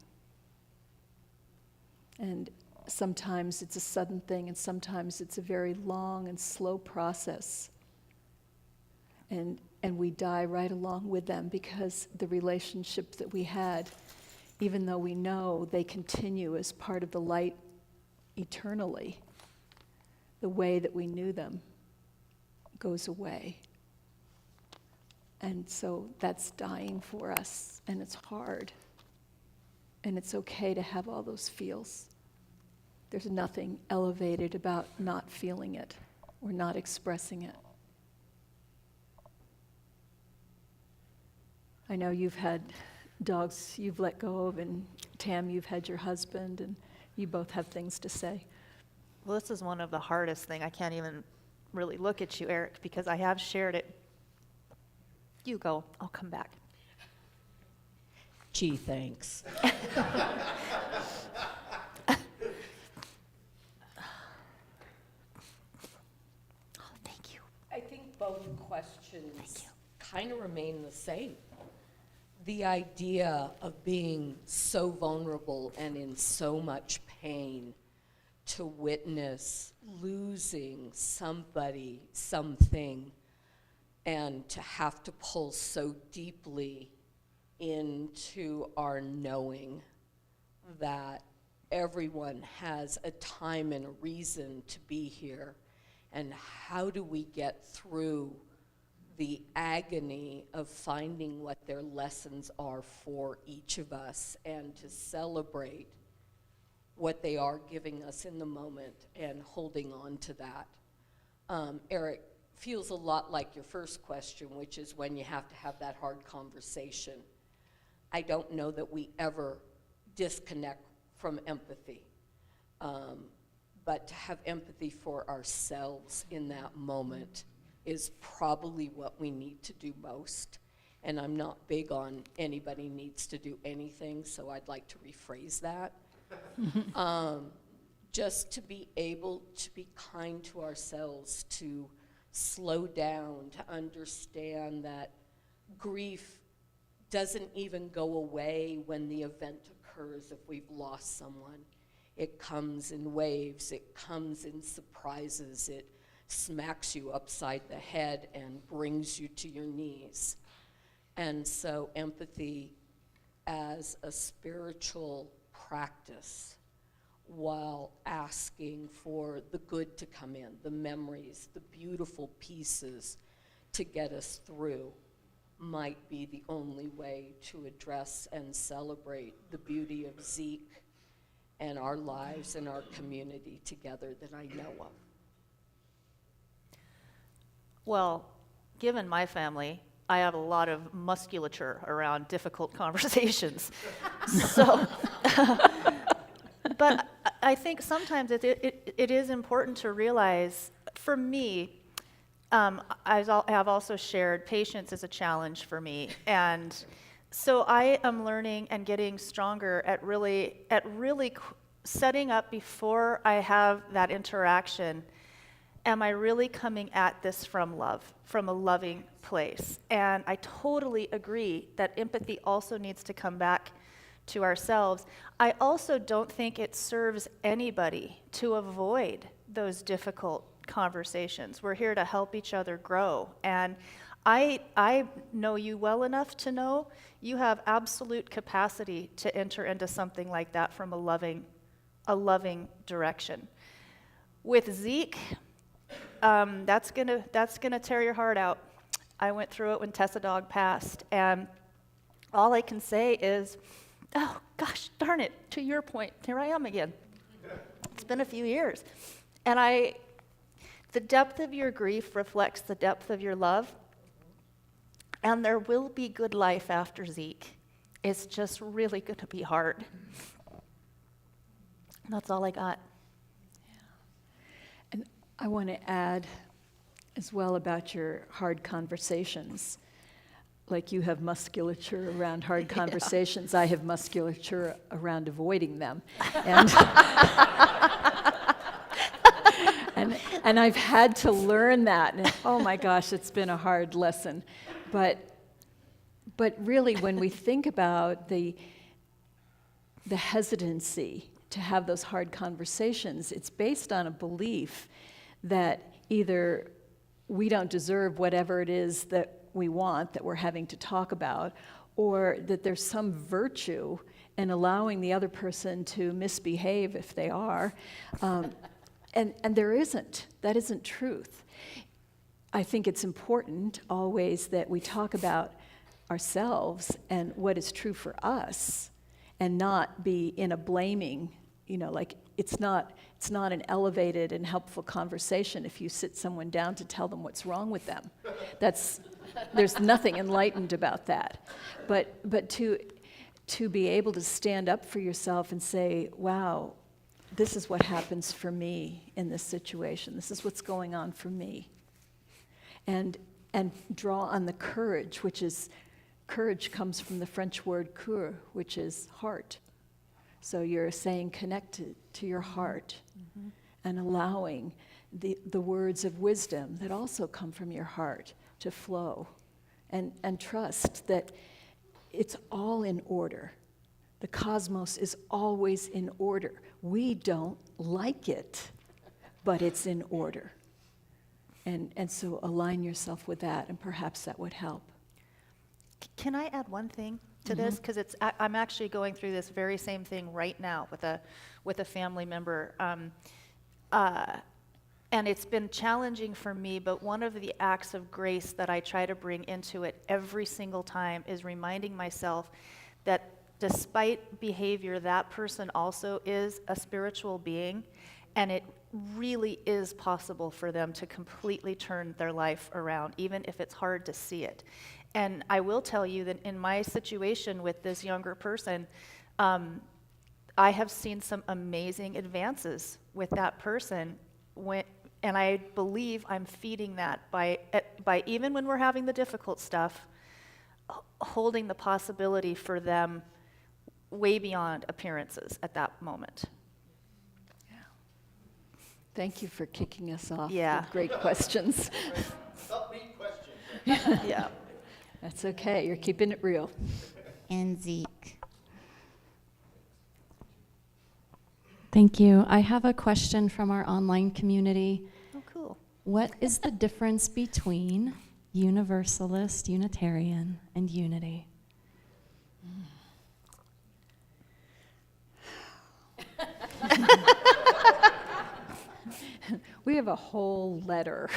And sometimes it's a sudden thing, and sometimes it's a very long and slow process. And we die right along with them, because the relationship that we had, even though we know they continue as part of the light eternally, the way that we knew them goes away. And so that's dying for us, and it's hard. And it's okay to have all those feels. There's nothing elevated about not feeling it or not expressing it. I know you've had dogs you've let go of, and Tam, you've had your husband, and you both have things to say. Well, this is one of the hardest thing. I can't even really look at you, Eric, because I have shared it. You go. I'll come back. Gee, thanks. I think both questions kind of remain the same. The idea of being so vulnerable and in so much pain to witness losing somebody, something, and to have to pull so deeply into our knowing that everyone has a time and a reason to be here. And how do we get through the agony of finding what their lessons are for each of us and to celebrate what they are giving us in the moment and holding on to that. Eric, feels a lot like your first question, which is when you have to have that hard conversation. I don't know that we ever disconnect from empathy. But to have empathy for ourselves in that moment is probably what we need to do most. And I'm not big on anybody needs to do anything, so I'd like to rephrase that. Just to be able to be kind to ourselves, to slow down, to understand that grief doesn't even go away when the event occurs if we've lost someone. It comes in waves, it comes in surprises, it smacks you upside the head and brings you to your knees. And so empathy as a spiritual practice while asking for the good to come in, the memories, the beautiful pieces to get us through might be the only way to address and celebrate the beauty of Zeke and our lives and our community together that I know of. Well, given my family, I have a lot of musculature around difficult conversations. So, but I think sometimes it is important to realize, for me, I have also shared patience is a challenge for me. And so I am learning and getting stronger at really setting up before I have that interaction. Am I really coming at this from love, from a loving place? And I totally agree that empathy also needs to come back to ourselves. I also don't think it serves anybody to avoid those difficult conversations. We're here to help each other grow. And I know you well enough to know you have absolute capacity to enter into something like that from a loving direction. With Zeke, that's gonna tear your heart out. I went through it when Tessa Dog passed, and all I can say is, oh gosh, darn it, to your point, here I am again. It's been a few years. And the depth of your grief reflects the depth of your love, and there will be good life after Zeke. It's just really gonna be hard. That's all I got. And I want to add as well about your hard conversations. Like you have musculature around hard conversations, I have musculature around avoiding them. And I've had to learn that. And oh my gosh, it's been a hard lesson. But really, when we think about the hesitancy to have those hard conversations, it's based on a belief that either we don't deserve whatever it is that we want, that we're having to talk about, or that there's some virtue in allowing the other person to misbehave if they are. And there isn't. That isn't truth. I think it's important always that we talk about ourselves and what is true for us and not be in a blaming, like it's not an elevated and helpful conversation if you sit someone down to tell them what's wrong with them. There's nothing enlightened about that. But to be able to stand up for yourself and say, wow, this is what happens for me in this situation. This is what's going on for me. And draw on the courage, which is, courage comes from the French word cœur, which is heart. So you're saying connected to your heart and allowing the words of wisdom that also come from your heart to flow. And trust that it's all in order. The cosmos is always in order. We don't like it, but it's in order. And so align yourself with that, and perhaps that would help. Can I add one thing to this? Because I'm actually going through this very same thing right now with a family member. And it's been challenging for me, but one of the acts of grace that I try to bring into it every single time is reminding myself that despite behavior, that person also is a spiritual being, and it really is possible for them to completely turn their life around, even if it's hard to see it. And I will tell you that in my situation with this younger person, I have seen some amazing advances with that person, and I believe I'm feeding that by even when we're having the difficult stuff, holding the possibility for them way beyond appearances at that moment. Thank you for kicking us off Yeah. with great questions. Upbeat questions. Yeah, that's okay. You're keeping it real. And Zeke. Thank you. I have a question from our online community. Oh, cool. What is the difference between Universalist, Unitarian, and Unity? We have a whole letter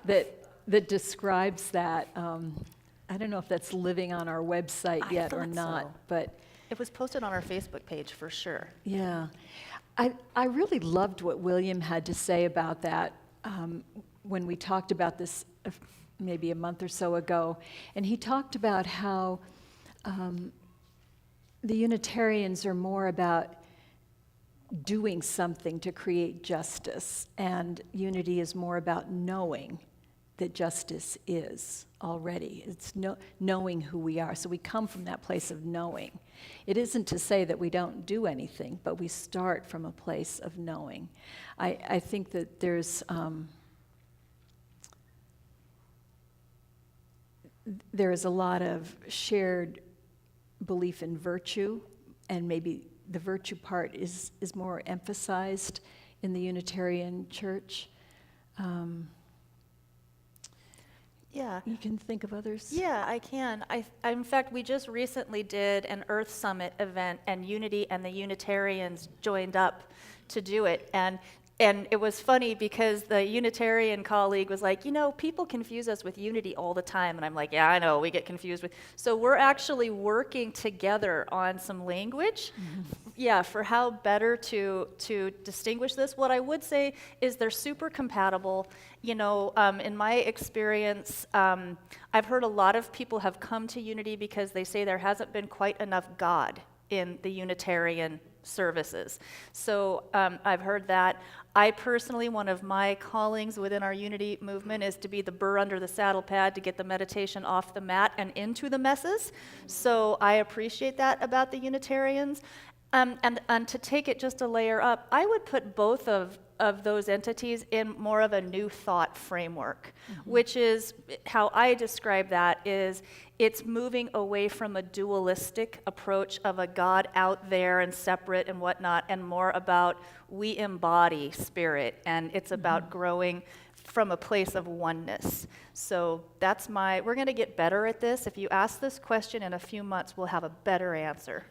that describes that. I don't know if that's living on our website yet or not, but It was posted on our Facebook page for sure. yeah. I really loved what William had to say about that when we talked about this maybe a month or so ago. And he talked about how the Unitarians are more about doing something to create justice, and unity is more about knowing that justice is already. It's knowing who we are. So we come from that place of knowing. It isn't to say that we don't do anything, but we start from a place of knowing. I think that there's a lot of shared belief in virtue, and maybe the virtue part is more emphasized in the Unitarian Church. Yeah. You can think of others? Yeah, I can. In fact, we just recently did an Earth Summit event, and Unity and the Unitarians joined up to do it. And it was funny because the Unitarian colleague was like, people confuse us with unity all the time. And I'm like, yeah, I know, we get confused with. So we're actually working together on some language, for how better to distinguish this. What I would say is they're super compatible. In my experience, I've heard a lot of people have come to Unity because they say there hasn't been quite enough God in the Unitarian services. So I've heard that. I personally, one of my callings within our Unity movement is to be the burr under the saddle pad to get the meditation off the mat and into the messes. So I appreciate that about the Unitarians. And to take it just a layer up, I would put both of those entities in more of a new thought framework, which is how I describe that is it's moving away from a dualistic approach of a God out there and separate and whatnot, and more about we embody spirit, and it's about growing from a place of oneness. So we're going to get better at this. If you ask this question in a few months, we'll have a better answer.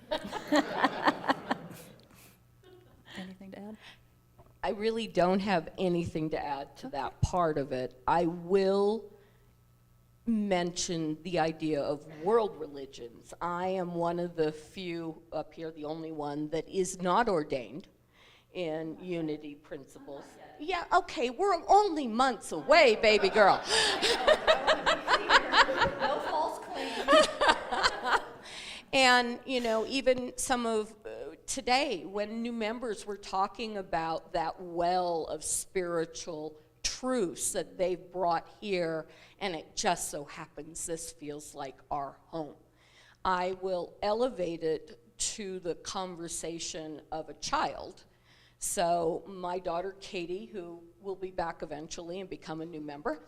Anything to add? I really don't have anything to add to that part of it. I will mention the idea of world religions. I am one of the few up here, the only one, that is not ordained in Unity principles. Yeah, okay, we're only months away, baby girl. No false claims. And, even some of today when new members were talking about that well of spiritual truths that they've brought here, and it just so happens this feels like our home. I will elevate it to the conversation of a child. So my daughter Katie, who will be back eventually and become a new member,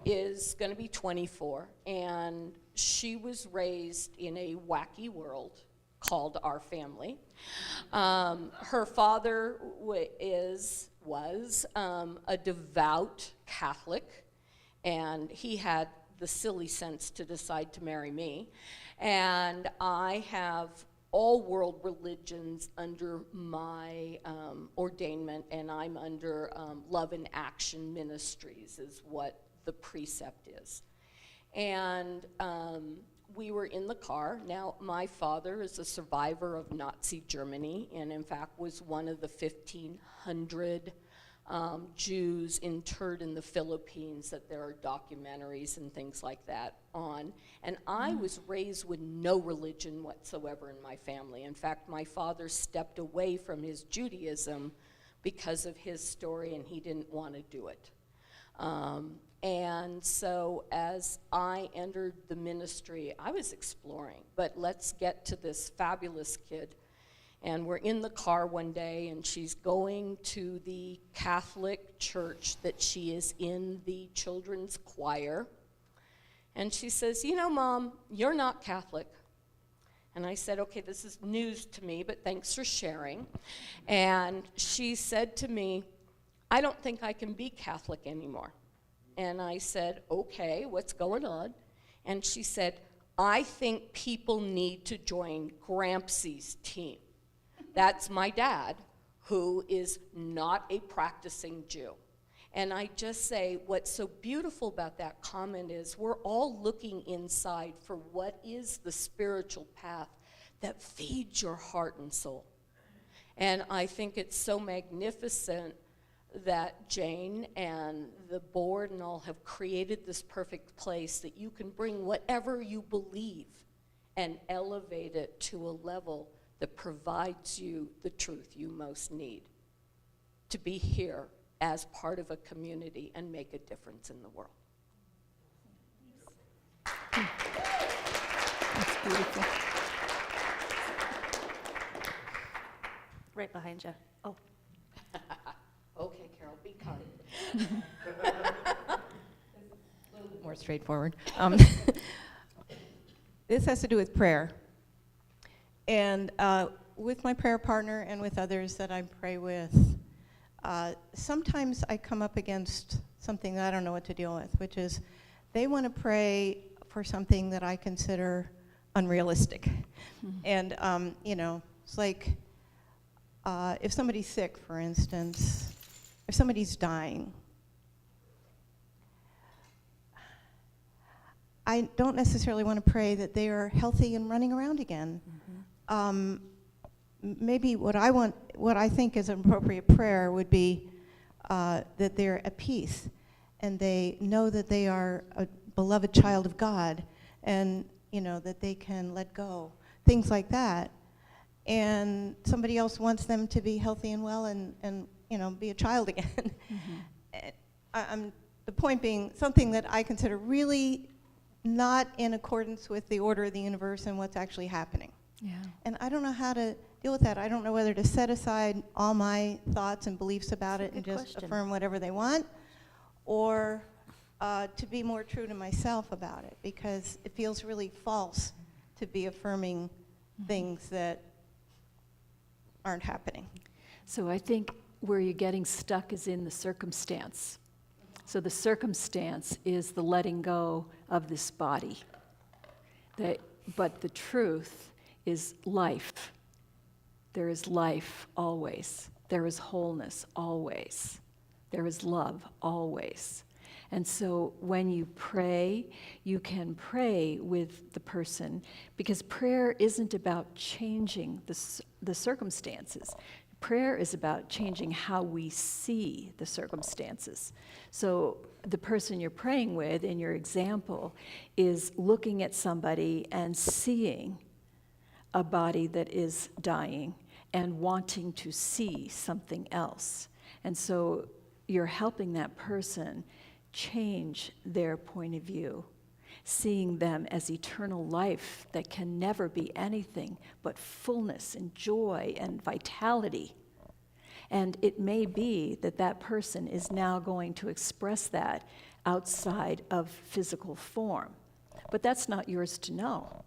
is going to be 24, and she was raised in a wacky world called our family. Her father was a devout Catholic, and he had the silly sense to decide to marry me. And I have all world religions under my ordainment, and I'm under Love in Action Ministries is what the precept is. And we were in the car. Now, my father is a survivor of Nazi Germany, and in fact was one of the 1,500 Jews interred in the Philippines that there are documentaries and things like that on. And I was raised with no religion whatsoever in my family. In fact, my father stepped away from his Judaism because of his story, and he didn't want to do it. And so as I entered the ministry, I was exploring, but let's get to this fabulous kid. And we're in the car one day, and she's going to the Catholic church that she is in the children's choir. And she says, you know, Mom, you're not Catholic. And I said, okay, this is news to me, but thanks for sharing. And she said to me, I don't think I can be Catholic anymore. And I said, okay, what's going on? And she said, I think people need to join Gramsci's team. That's my dad, who is not a practicing Jew. And I just say, what's so beautiful about that comment is we're all looking inside for what is the spiritual path that feeds your heart and soul. And I think it's so magnificent that Jane and the board and all have created this perfect place that you can bring whatever you believe and elevate it to a level that provides you the truth you most need to be here as part of a community and make a difference in the world. That's beautiful. Right behind you. Oh. Okay, Carol, be kind. More straightforward. This has to do with prayer. And with my prayer partner and with others that I pray with, sometimes I come up against something that I don't know what to deal with, which is they want to pray for something that I consider unrealistic. Mm-hmm. And, you know, it's like if somebody's sick, for instance, if somebody's dying, I don't necessarily want to pray that they are healthy and running around again. Mm-hmm. Maybe what I think is an appropriate prayer would be that they're at peace and they know that they are a beloved child of God, and you know that they can let go, things like that. And somebody else wants them to be healthy and well and you know, be a child again. Mm-hmm. The point being something that I consider really not in accordance with the order of the universe and what's actually happening. Yeah. And I don't know how to deal with that. I don't know whether to set aside all my thoughts and beliefs about it and just affirm whatever they want, or to be more true to myself about it, because it feels really false to be affirming things that aren't happening. So I think where you're getting stuck is in the circumstance. So the circumstance is the letting go of this body. But the truth is life. There is life always. There is wholeness always. There is love always. And so when you pray, you can pray with the person, because prayer isn't about changing the circumstances. Prayer is about changing how we see the circumstances. So the person you're praying with, in your example, is looking at somebody and seeing a body that is dying and wanting to see something else. And so you're helping that person change their point of view, seeing them as eternal life that can never be anything but fullness and joy and vitality. And it may be that that person is now going to express that outside of physical form. But that's not yours to know,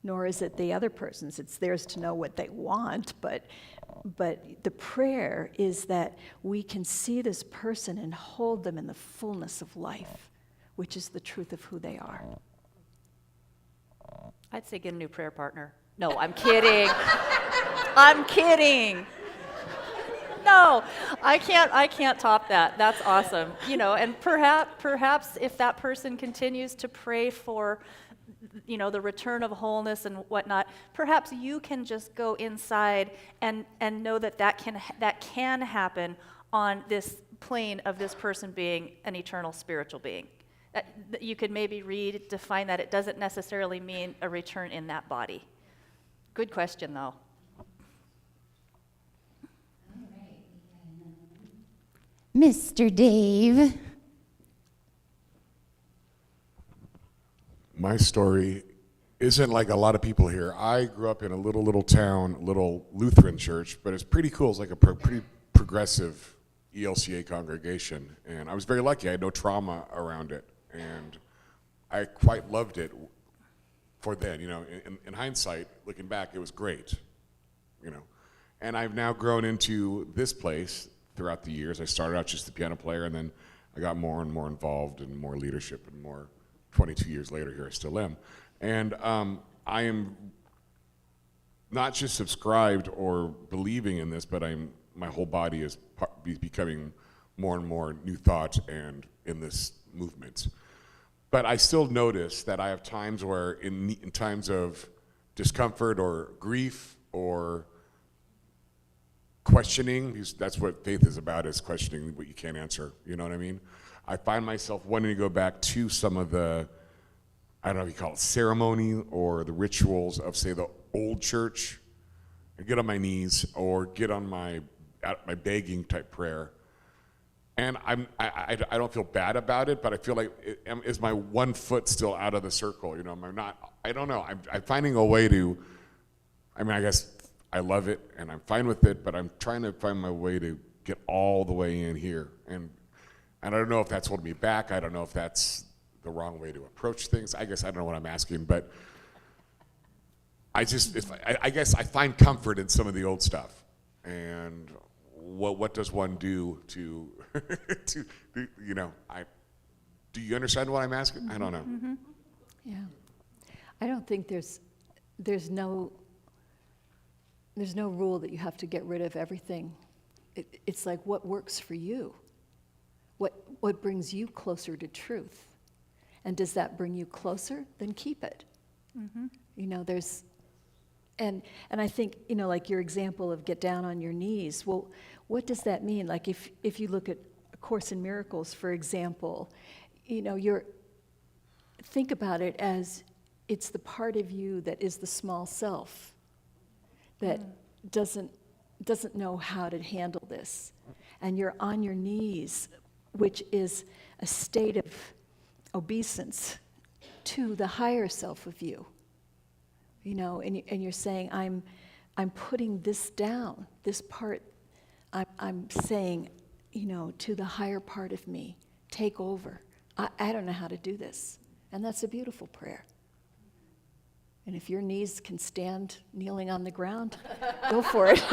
nor is it the other person's. It's theirs to know what they want, but the prayer is that we can see this person and hold them in the fullness of life, which is the truth of who they are. I'd say get a new prayer partner. No, I'm kidding. I'm kidding. No, I can't top that. That's awesome. You know, and perhaps if that person continues to pray for, you know, the return of wholeness and whatnot, perhaps you can just go inside and know that can happen on this plane of this person being an eternal spiritual being. That you could maybe define that it doesn't necessarily mean a return in that body. Good question, though. Mr. Dave. My story isn't like a lot of people here. I grew up in a little town, little Lutheran church, but it's pretty cool. It's like a pretty progressive ELCA congregation, and I was very lucky. I had no trauma around it, and I quite loved it for then. You know, in hindsight, looking back, it was great. You know, and I've now grown into this place throughout the years. I started out just a piano player, and then I got more and more involved in more leadership and more. 22 years later, here I still am. And I am not just subscribed or believing in this, but my whole body is becoming more and more new thought and in this movement. But I still notice that I have times where in times of discomfort or grief or questioning, because that's what faith is about, is questioning what you can't answer, you know what I mean? I find myself wanting to go back to some of the, I don't know if you call it ceremony or the rituals of, say, the old church, and get on my knees or get on my begging type prayer. And I don't feel bad about it, but I feel like, is my one foot still out of the circle? You know, I don't know. I'm finding a way to, I guess I love it and I'm fine with it, but I'm trying to find my way to get all the way in here. And I don't know if that's holding me back. I don't know if that's the wrong way to approach things. I guess I don't know what I'm asking, but I guess I find comfort in some of the old stuff. And what does one do to, you know, do you understand what I'm asking? Mm-hmm. I don't know. Mm-hmm. Yeah. I don't think there's no rule that you have to get rid of everything. It's like what works for you. What brings you closer to truth? And does that bring you closer? Then keep it. Mm-hmm. You know, and I think, you know, like your example of get down on your knees. Well, what does that mean? Like if you look at A Course in Miracles, for example, you know, think about it as it's the part of you that is the small self that doesn't know how to handle this. And you're on your knees, which is a state of obeisance to the higher self of you. You know, and you're saying, I'm putting this down, this part, I'm saying, you know, to the higher part of me, take over. I don't know how to do this. And that's a beautiful prayer. And if your knees can stand kneeling on the ground, go for it.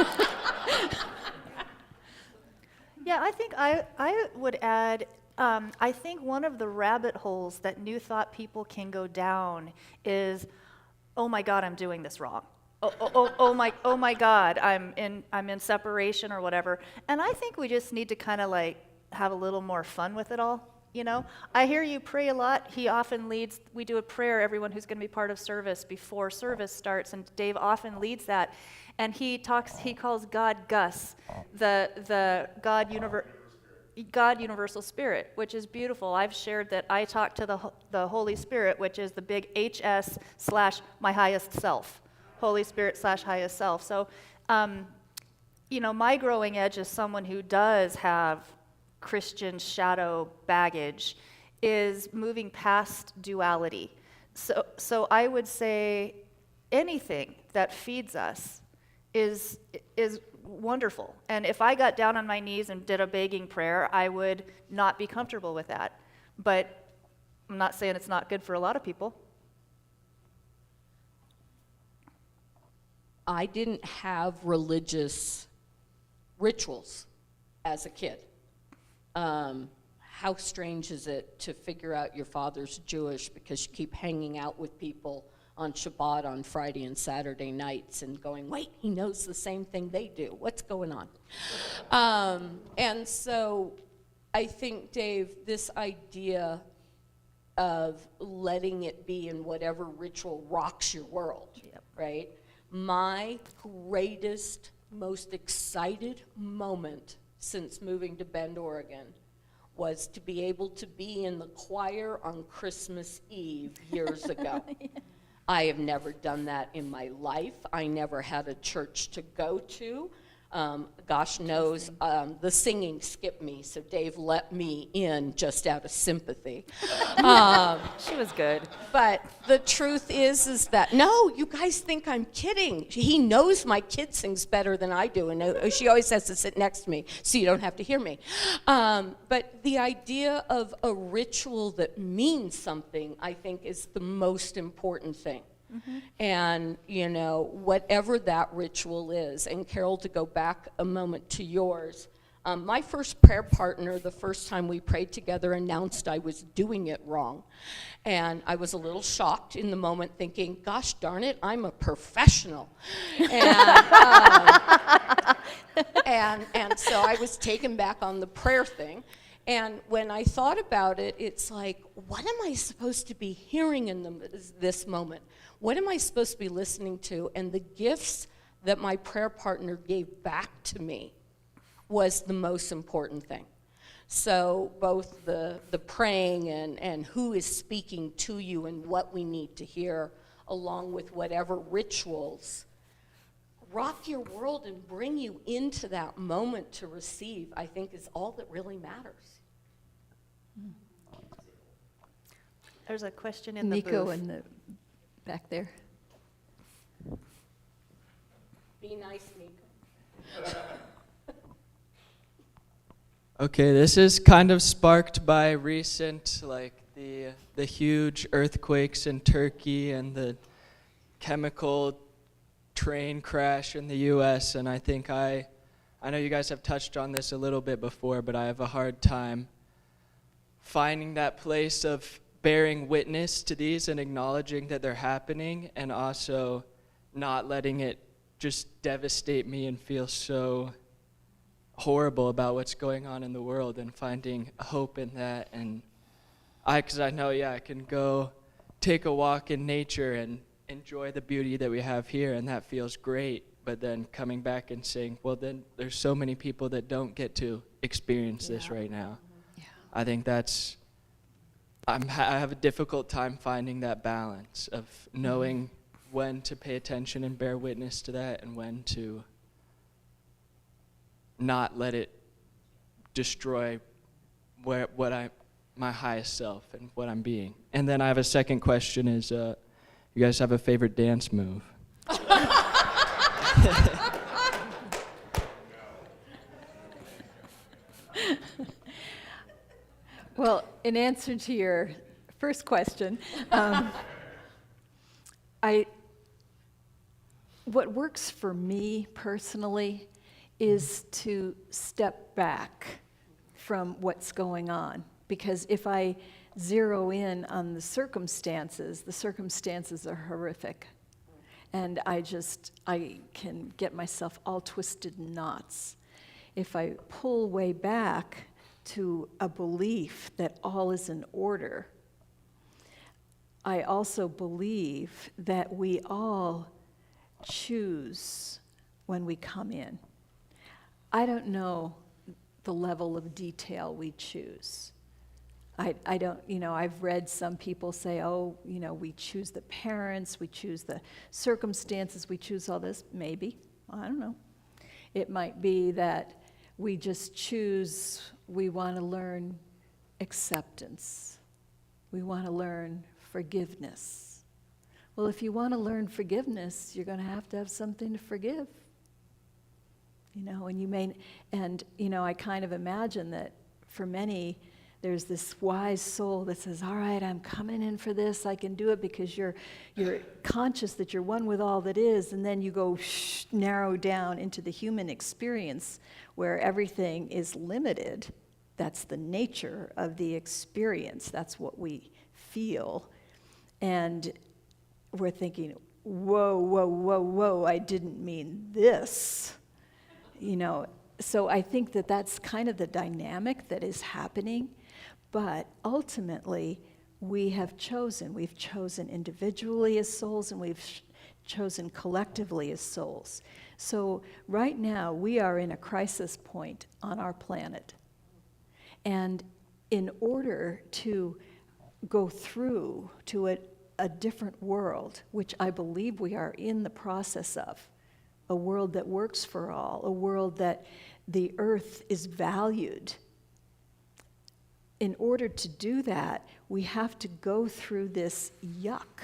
Yeah, I think I would add, I think one of the rabbit holes that New Thought people can go down is, oh my God, I'm doing this wrong. Oh my God, I'm in separation or whatever. And I think we just need to kind of like have a little more fun with it all. You know, I hear you pray a lot. He often leads, we do a prayer, everyone who's going to be part of service before service starts, and Dave often leads that. And he calls God Gus, the God Universal Spirit, which is beautiful. I've shared that I talk to the Holy Spirit, which is the big HS / my highest self. Holy Spirit / highest self. So, you know, my growing edge as someone who does have Christian shadow baggage is moving past duality. So I would say anything that feeds us is wonderful. And if I got down on my knees and did a begging prayer, I would not be comfortable with that. But I'm not saying it's not good for a lot of people. I didn't have religious rituals as a kid. How strange is it to figure out your father's Jewish because you keep hanging out with people on Shabbat on Friday and Saturday nights and going, wait, he knows the same thing they do. What's going on? And so I think, Dave, this idea of letting it be in whatever ritual rocks your world, right? My greatest, most excited moment since moving to Bend, Oregon, was to be able to be in the choir on Christmas Eve years ago. I have never done that in my life. I never had a church to go to. Gosh knows, the singing skipped me, so Dave let me in just out of sympathy. She was good. But the truth is that, no, you guys think I'm kidding. He knows my kid sings better than I do, and she always has to sit next to me so you don't have to hear me. But the idea of a ritual that means something, I think, is the most important thing. Mm-hmm. And, you know, whatever that ritual is, and Carol, to go back a moment to yours, my first prayer partner, the first time we prayed together, announced I was doing it wrong. And I was a little shocked in the moment, thinking, gosh darn it, I'm a professional. And so I was taken back on the prayer thing. And when I thought about it, it's like, what am I supposed to be hearing in this moment? What am I supposed to be listening to? And the gifts that my prayer partner gave back to me was the most important thing. So both the praying and who is speaking to you and what we need to hear, along with whatever rituals, rock your world and bring you into that moment to receive, I think, is all that really matters. There's a question in the Nico booth. in the back there. Be nice, Nico. Okay, this is kind of sparked by recent, like the huge earthquakes in Turkey and the chemical train crash in the U.S. And I think I know you guys have touched on this a little bit before, but I have a hard time finding that place of bearing witness to these and acknowledging that they're happening, and also not letting it just devastate me and feel so horrible about what's going on in the world, and finding hope in that. And because I know, I can go take a walk in nature and enjoy the beauty that we have here, and that feels great. But then coming back and saying, well, then there's so many people that don't get to experience this right now. Yeah. I think that's, I have a difficult time finding that balance of knowing when to pay attention and bear witness to that, and when to not let it destroy my highest self and what I'm being. And then I have a second question is, you guys have a favorite dance move? Well, in answer to your first question, what works for me personally is to step back from what's going on. Because if I zero in on the circumstances are horrific. And I can get myself all twisted in knots. If I pull way back to a belief that all is in order, I also believe that we all choose when we come in. I don't know the level of detail we choose. I don't, I've read some people say, oh, we choose the parents, we choose the circumstances, we choose all this. Maybe, I don't know. It might be that we just choose, we want to learn acceptance. We want to learn forgiveness. Well, if you want to learn forgiveness, you're going to have something to forgive. I kind of imagine that for many, there's this wise soul that says, all right, I'm coming in for this, I can do it, because you're conscious that you're one with all that is, and then you go narrow down into the human experience where everything is limited. That's the nature of the experience. That's what we feel. And we're thinking, whoa, whoa, whoa, whoa, I didn't mean this. So I think that that's kind of the dynamic that is happening. But ultimately, we've chosen individually as souls, and we've chosen collectively as souls. So right now, we are in a crisis point on our planet. And in order to go through to a different world, which I believe we are in the process of, a world that works for all, a world that the earth is valued. In order to do that, we have to go through this yuck.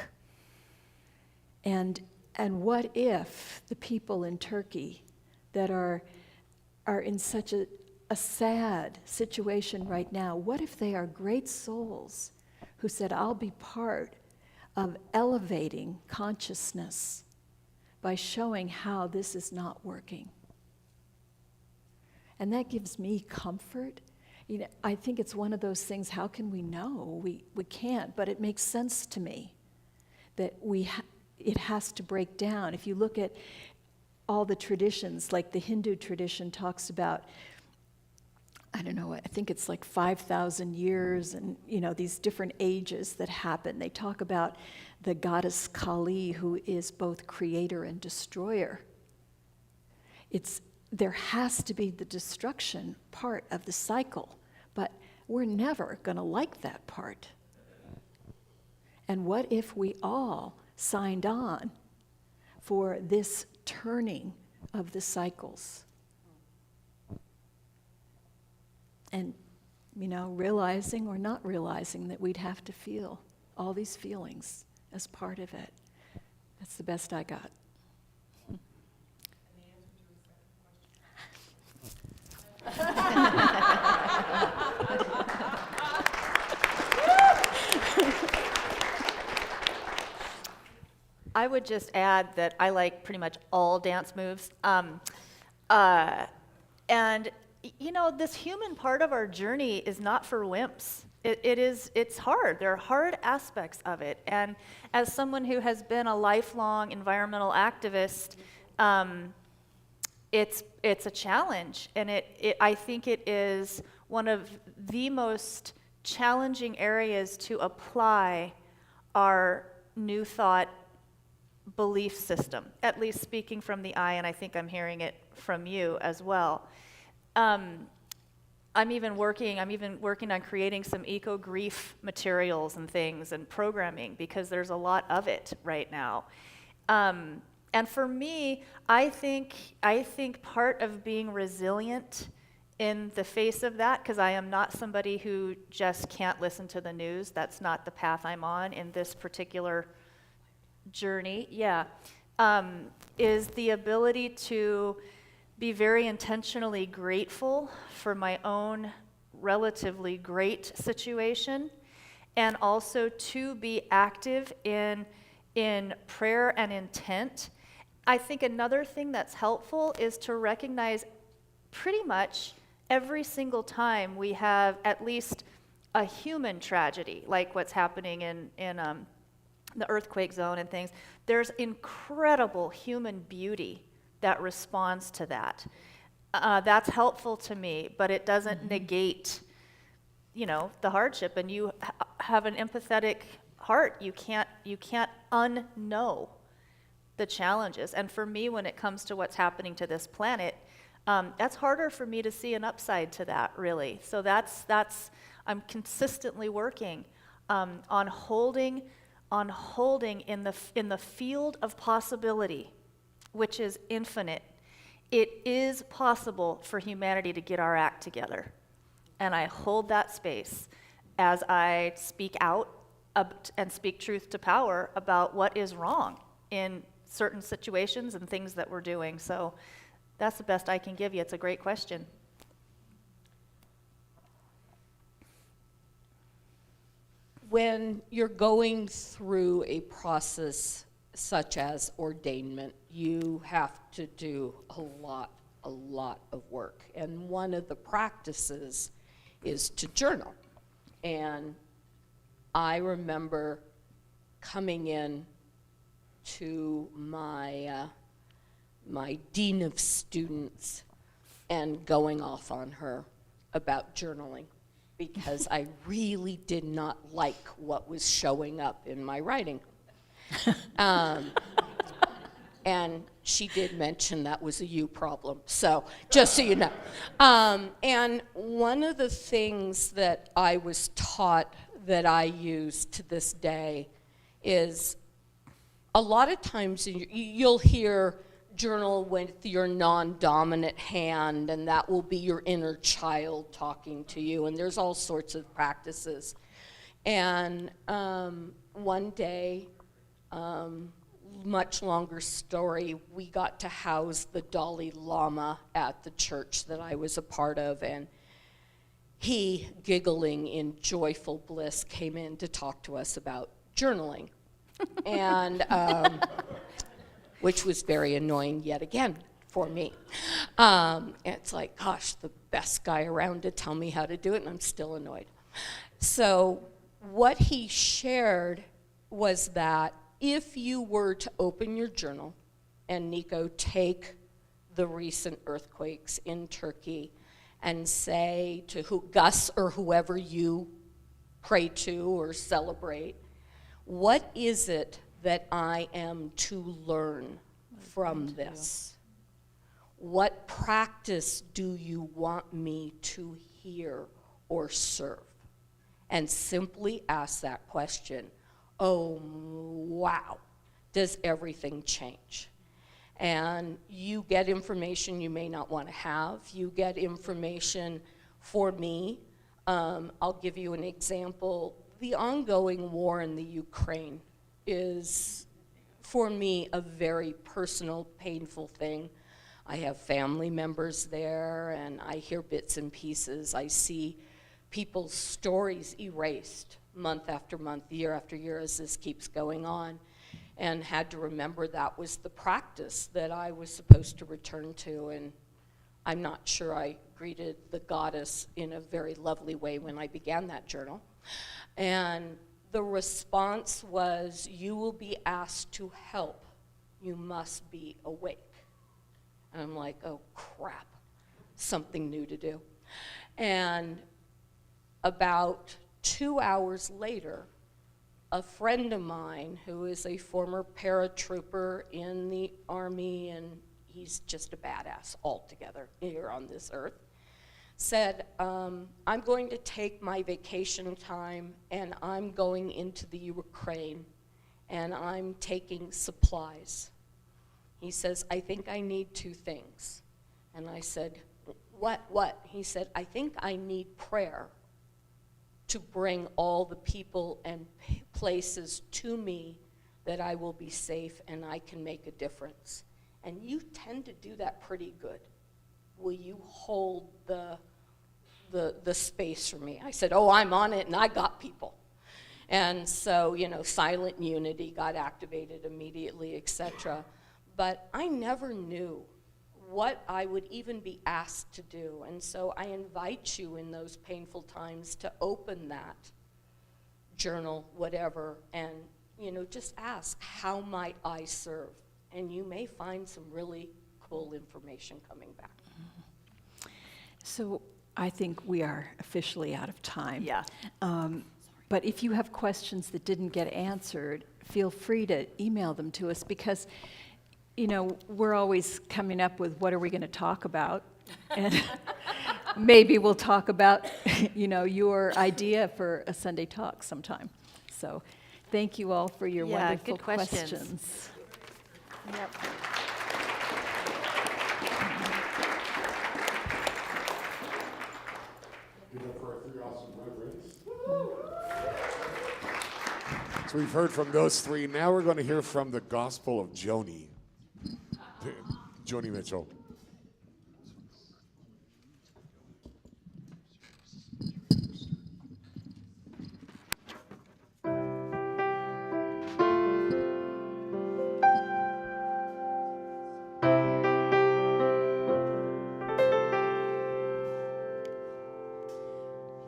And what if the people in Turkey that are in such a sad situation right now, what if they are great souls who said, I'll be part of elevating consciousness by showing how this is not working? And that gives me comfort. I think it's one of those things, how can we know? We can't, but it makes sense to me that it has to break down. If you look at all the traditions, like the Hindu tradition talks about, I don't know, I think it's like 5,000 years and, these different ages that happen. They talk about the goddess Kali, who is both creator and destroyer. There has to be the destruction part of the cycle, but we're never going to like that part. And what if we all signed on for this turning of the cycles? And, realizing or not realizing that we'd have to feel all these feelings as part of it. That's the best I got. I would just add that I like pretty much all dance moves. This human part of our journey is not for wimps. It's hard. There are hard aspects of it. And as someone who has been a lifelong environmental activist, it's a challenge. And I think it is one of the most challenging areas to apply our new thought belief system, at least speaking from the I, and I think I'm hearing it from you as well. I'm even working on creating some eco-grief materials and things and programming, because there's a lot of it right now. And for me, I think part of being resilient in the face of that, because I am not somebody who just can't listen to the news. That's not the path I'm on in this particular journey. Is the ability to be very intentionally grateful for my own relatively great situation, and also to be active in prayer and intent. I think another thing that's helpful is to recognize pretty much every single time we have at least a human tragedy, like what's happening in the earthquake zone and things, there's incredible human beauty that responds to that. That's helpful to me, but it doesn't negate, the hardship. And you have an empathetic heart. You can't unknow the challenges. And for me, when it comes to what's happening to this planet, that's harder for me to see an upside to that, really. So that's I'm consistently working on holding in the field of possibility, which is infinite. It is possible for humanity to get our act together. And I hold that space as I speak out and speak truth to power about what is wrong in certain situations and things that we're doing. So that's the best I can give you. It's a great question. When you're going through a process such as ordainment, you have to do a lot of work. And one of the practices is to journal. And I remember coming in to my dean of students and going off on her about journaling, because I really did not like what was showing up in my writing. And she did mention that was a you problem, so just so you know. And one of the things that I was taught that I use to this day is a lot of times you'll hear journal with your non-dominant hand, and that will be your inner child talking to you, and there's all sorts of practices. And one day, much longer story, we got to house the Dalai Lama at the church that I was a part of, and he, giggling in joyful bliss, came in to talk to us about journaling. And which was very annoying yet again for me. It's like, gosh, the best guy around to tell me how to do it, and I'm still annoyed. So what he shared was that if you were to open your journal, and Nico, take the recent earthquakes in Turkey and say to Gus or whoever you pray to or celebrate, what is it that I am to learn from this? What practice do you want me to hear or serve? And simply ask that question. Oh, wow, does everything change? And you get information you may not want to have. You get information for me. I'll give you an example. The ongoing war in the Ukraine is, for me, a very personal, painful thing. I have family members there, and I hear bits and pieces. I see people's stories erased month after month, year after year, as this keeps going on, and had to remember that was the practice that I was supposed to return to. And I'm not sure I greeted the goddess in a very lovely way when I began that journal. And the response was, you will be asked to help. You must be awake. And I'm like, oh crap, something new to do. And about 2 hours later, a friend of mine who is a former paratrooper in the Army, and he's just a badass altogether here on this earth, said, I'm going to take my vacation time and I'm going into the Ukraine and I'm taking supplies. He says, I think I need 2 things. And I said, what? He said, I think I need prayer to bring all the people and places to me that I will be safe and I can make a difference. And you tend to do that pretty good. Will you hold the space for me? I said, oh, I'm on it and I got people. And so, silent unity got activated immediately, etc. But I never knew what I would even be asked to do. And so I invite you in those painful times to open that journal, whatever, and just ask, how might I serve? And you may find some really cool information coming back. So I think we are officially out of time. Yeah. But if you have questions that didn't get answered, feel free to email them to us, because we're always coming up with what are we going to talk about. And maybe we'll talk about, your idea for a Sunday talk sometime. So thank you all for your Yeah, wonderful good questions. questions. Yep. So we've heard from those three. Now we're going to hear from the Gospel of Joni. Joni Mitchell.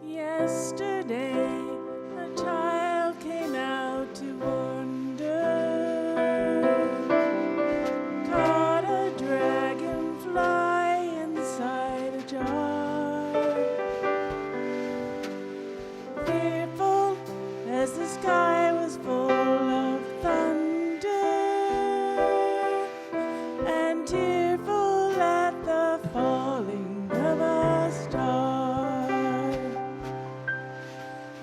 Yesterday, a child came out to wander, caught a dragonfly inside a jar. Fearful as the sky was full of thunder, and tearful at the falling of a star.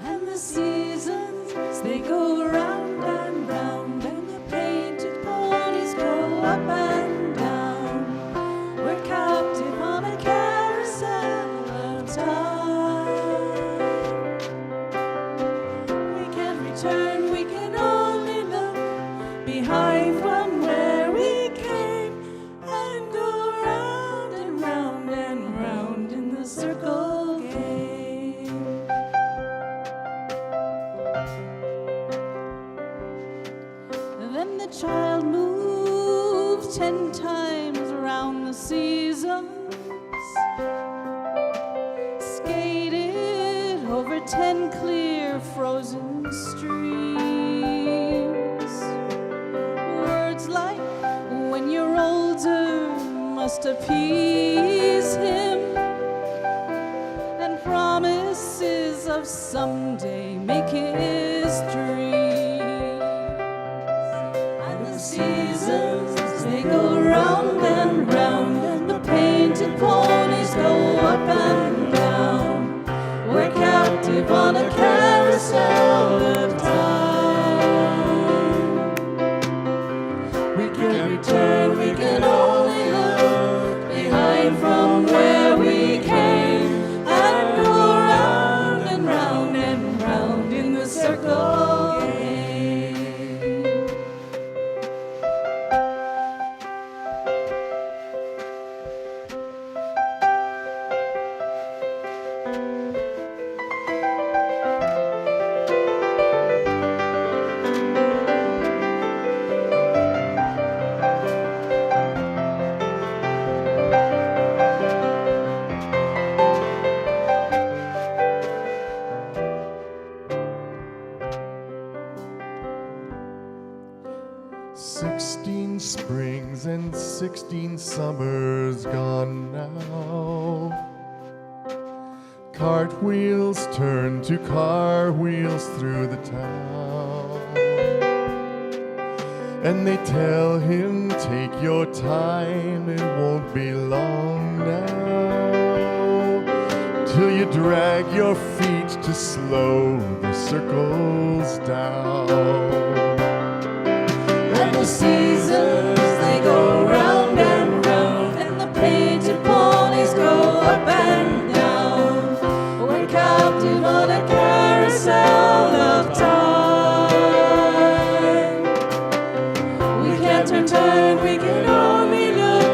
And the seasons, they go round and round, and the painted ponies go up and down. We're captive on a carousel of time. We can't return, we can only look behind from where we came, and go round and round and round in the circle game. Then the child moved 10 times around the seasons, skated over 10 clear frozen streams. Words like, when you're older, must appease him, and promises of someday make his dreams. And the seasons, they go round and round, and the painted ponies go up and down. We're captive on a carousel of time. We can't return, we can only look behind from where we came, and go round and round and round in the circle game. "16 springs and 16 summers gone now. Cartwheels turn to car wheels through the town. And they tell him, take your time, it won't be long now, till you drag your feet to slow the circles down. And the seasons, they go round and round, and the painted ponies go up and down. We're captive on a carousel of time. We can't return, we can only look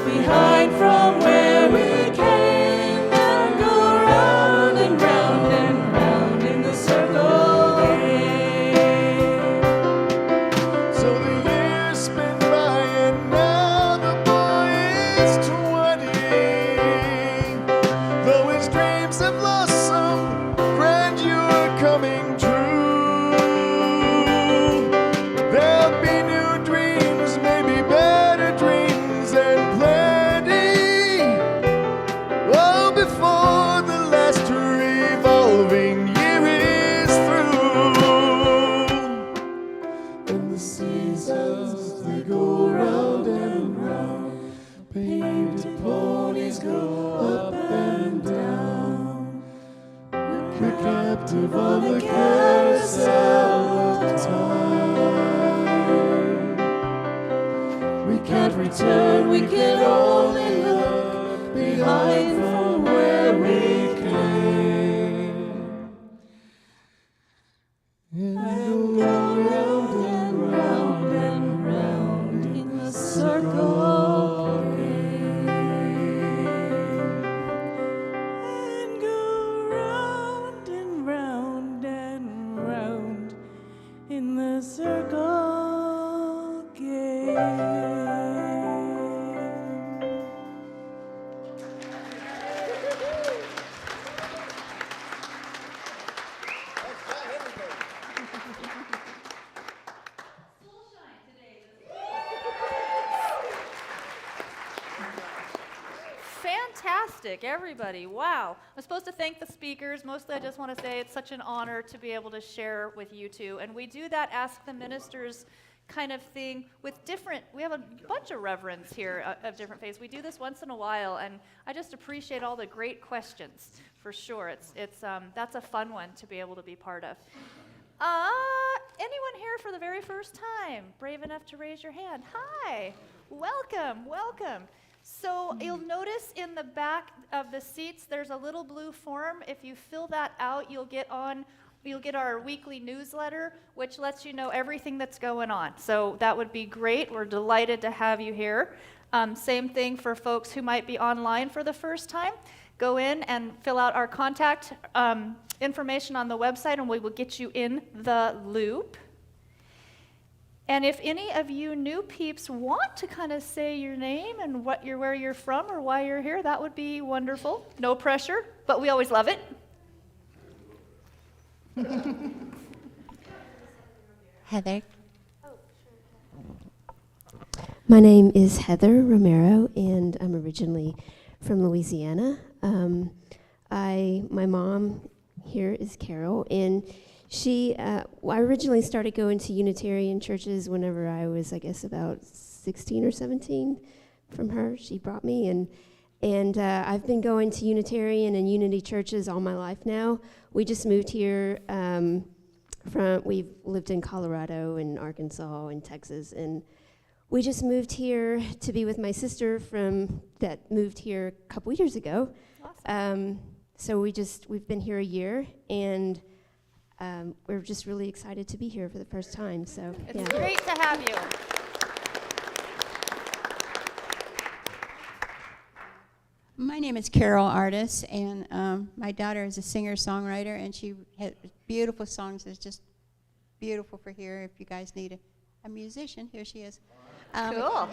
behind from where we came, and go round and round and round in the circle game. So the years spin by on the carousel of time. We can't return, we can only look behind from where we came. And go round and round and round in the circle again. And go round and round and round in the circle again. Fantastic, everybody. Wow. I'm supposed to thank the speakers. Mostly I just want to say it's such an honor to be able to share with you two. And we do that Ask the Ministers kind of thing with different, we have a bunch of reverends here of different faiths. We do this once in a while, and I just appreciate all the great questions, for sure. That's a fun one to be able to be part of. Anyone here for the very first time? Brave enough to raise your hand. Hi, welcome, welcome. So you'll notice in the back of the seats, there's a little blue form. If you fill that out, you'll get our weekly newsletter, which lets you know everything that's going on. So that would be great. We're delighted to have you here. Same thing for folks who might be online for the first time. Go in and fill out our contact information on the website, and we will get you in the loop. And if any of you new peeps want to kind of say your name and where you're from or why you're here, that would be wonderful. No pressure, but we always love it. Heather. My name is Heather Romero, and I'm originally from Louisiana. My mom here is Carol, and I originally started going to Unitarian churches whenever I was, I guess, about 16 or 17 from her. She brought me, and I've been going to Unitarian and Unity churches all my life now. We just moved here we've lived in Colorado and Arkansas and Texas, and we just moved here to be with my sister that moved here a couple years ago. Awesome. So we've been here a year, and we're just really excited to be here for the first time. So it's great to have you. My name is Carol Artis, and my daughter is a singer-songwriter, and she has beautiful songs. It's just beautiful for here. If you guys need a musician, here she is. Cool.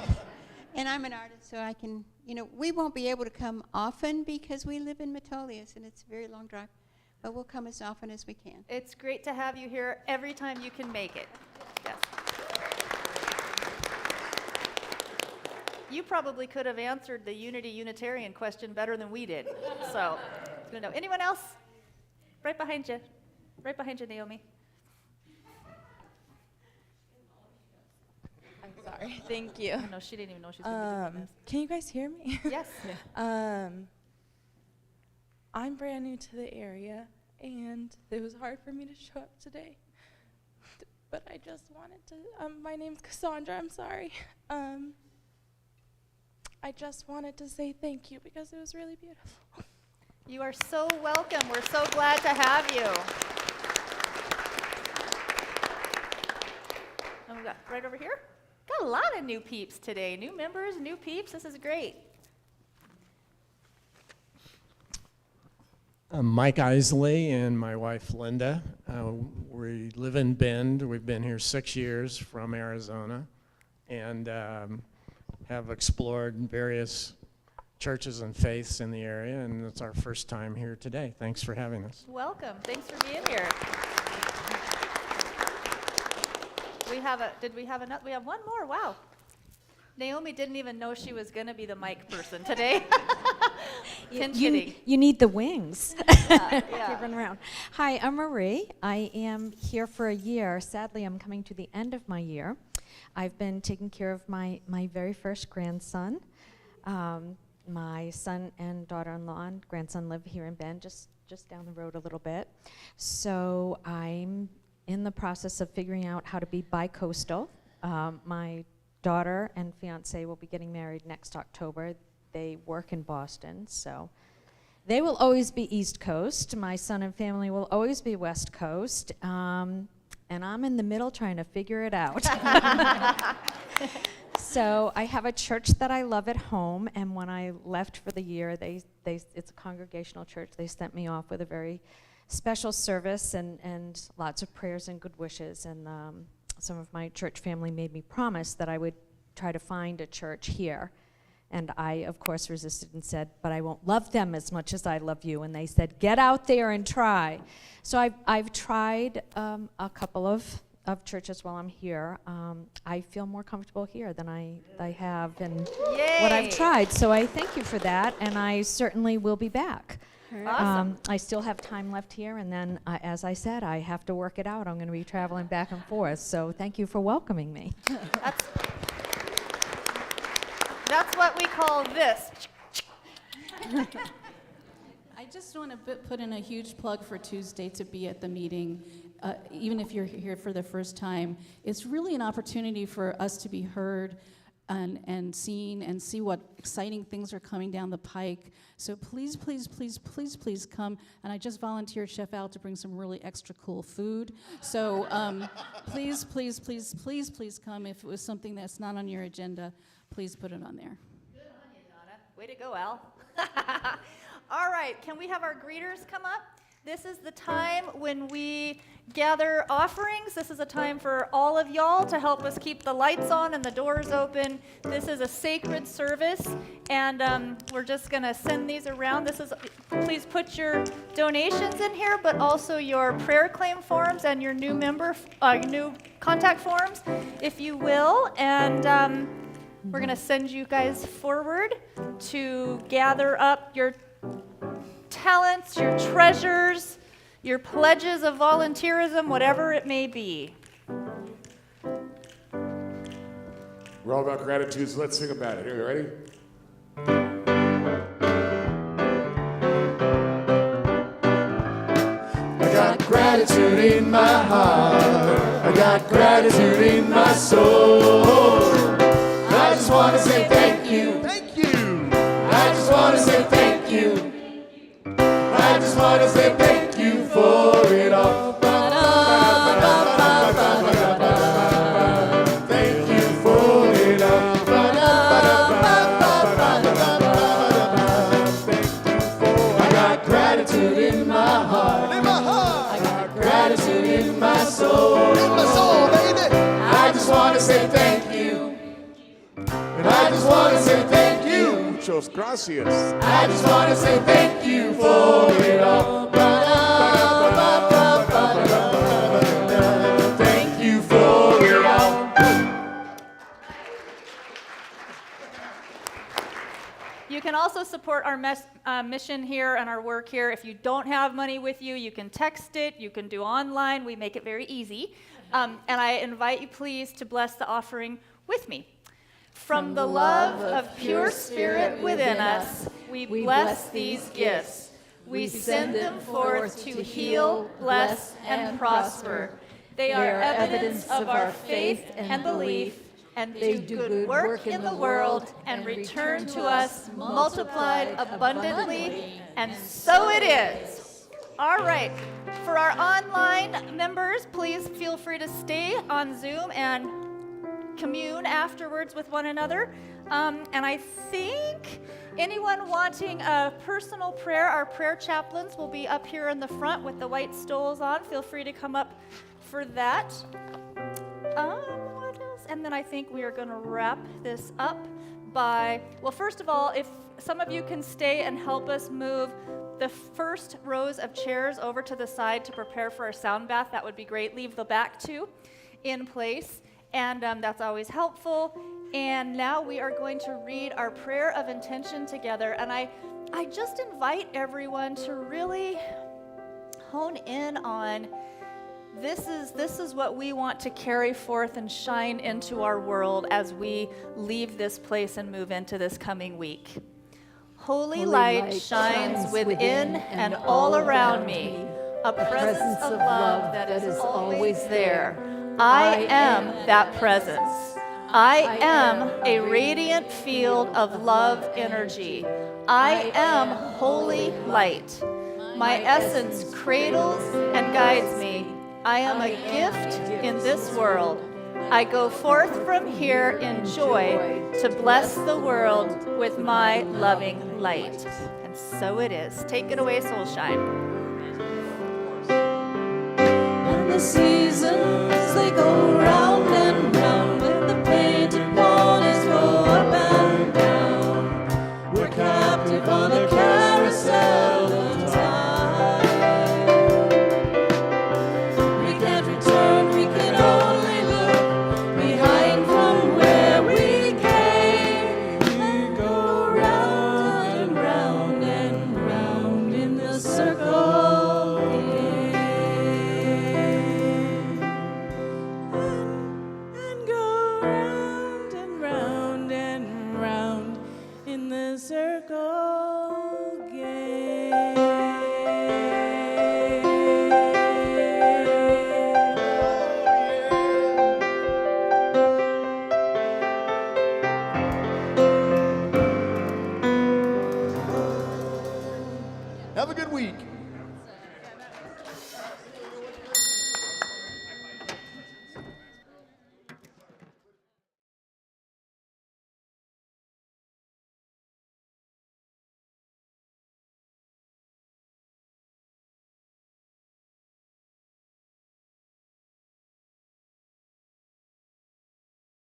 And I'm an artist, so I can, we won't be able to come often because we live in Metolius, and it's a very long drive. But we'll come as often as we can. It's great to have you here every time you can make it. Yes. You probably could have answered the Unitarian question better than we did. So, anyone else? Right behind you. Right behind you, Naomi. I'm sorry. Thank you. No, she didn't even know she was going to be doing this. Can you guys hear me? Yes. I'm brand new to the area, and it was hard for me to show up today. But I just wanted to, my name's Cassandra, I'm sorry. I just wanted to say thank you because it was really beautiful. You are so welcome. We're so glad to have you. And we got right over here. Got a lot of new peeps today. New members, new peeps. This is great. I'm Mike Isley and my wife Linda. We live in Bend. We've been here 6 years from Arizona, and have explored various churches and faiths in the area, and it's our first time here today. Thanks for having us. Welcome. Thanks for being here. We have one more. Wow. Naomi didn't even know she was going to be the mic person today. You need the wings. Yeah. To run around. Hi, I'm Marie. I am here for a year. Sadly, I'm coming to the end of my year. I've been taking care of my very first grandson. My son and daughter-in-law and grandson live here in Bend, just just down the road a little bit. So I'm in the process of figuring out how to be bi-coastal. My daughter and fiance will be getting married next October. They work in Boston, so they will always be East Coast. My son and family will always be West Coast. And I'm in the middle trying to figure it out. So I have a church that I love at home, and when I left for the year, it's a congregational church. They sent me off with a very special service and lots of prayers and good wishes. And some of my church family made me promise that I would try to find a church here. And I, of course, resisted and said, but I won't love them as much as I love you. And they said, get out there and try. So I've tried a couple of churches while I'm here. I feel more comfortable here than I have in what I've tried. So I thank you for that, and I certainly will be back. Awesome. I still have time left here, and then, as I said, I have to work it out. I'm going to be traveling back and forth. So thank you for welcoming me. That's what we call this. I just want to put in a huge plug for Tuesday to be at the meeting. Even if you're here for the first time, it's really an opportunity for us to be heard and seen and see what exciting things are coming down the pike. So please, please, please, please, please come. And I just volunteered Chef Al to bring some really extra cool food. So please, please, please, please, please come. If it was something that's not on your agenda, please put it on there. Good on you, Donna. Way to go, Al. All right, can we have our greeters come up? This is the time when we gather offerings. This is a time for all of y'all to help us keep the lights on and the doors open. This is a sacred service, and we're just going to send these around. Please put your donations in here, but also your prayer claim forms and your new contact forms, if you will. And we're going to send you guys forward to gather up your talents, your treasures, your pledges of volunteerism, whatever it may be. We're all about gratitude, so let's sing about it. Here, you ready? I got gratitude in my heart. I got gratitude in my soul. I just want to say thank you. Thank you. I just want to say thank you. I just want to say thank you for it all. Thank you for it all. I got gratitude in my heart. I got gratitude in my soul. Baby. I just want to say thank you. And I just want to say thank you. Muchas gracias. I just want to say thank you for it all. Thank you for it all. You can also support our mission here and our work here. If you don't have money with you, you can text it, you can do online. We make it very easy. And I invite you, please, to bless the offering with me. From the love of pure spirit within us, we bless these gifts. We send them forth to heal, bless, and prosper. They are evidence of our faith and belief, and they do good work in the world and return to us multiplied abundantly, and so it is. All right, for our online members, please feel free to stay on Zoom and commune afterwards with one another. And I think anyone wanting a personal prayer, our prayer chaplains will be up here in the front with the white stoles on. Feel free to come up for that. What else? And then I think we are going to wrap this up by, well, first of all, if some of you can stay and help us move the first rows of chairs over to the side to prepare for our sound bath, that would be great. Leave the back two in place. And that's always helpful. And now we are going to read our prayer of intention together. And I just invite everyone to really hone in on this is what we want to carry forth and shine into our world as we leave this place and move into this coming week. Holy light shines within and all around me, a presence of love that is always there. I am that presence. I am a radiant field of love energy. I am holy light. My essence cradles and guides me. I am a gift in this world. I go forth from here in joy to bless the world with my loving light. And so it is. Take it away, Soulshine. And the seasons, they go round and round, and the painted ponies go up and down. We're captive on a carousel of time. We can't return, we can only look behind from where we came, and go round and round and round in the circle again. And go round and round and round in the circle again. Have a good week.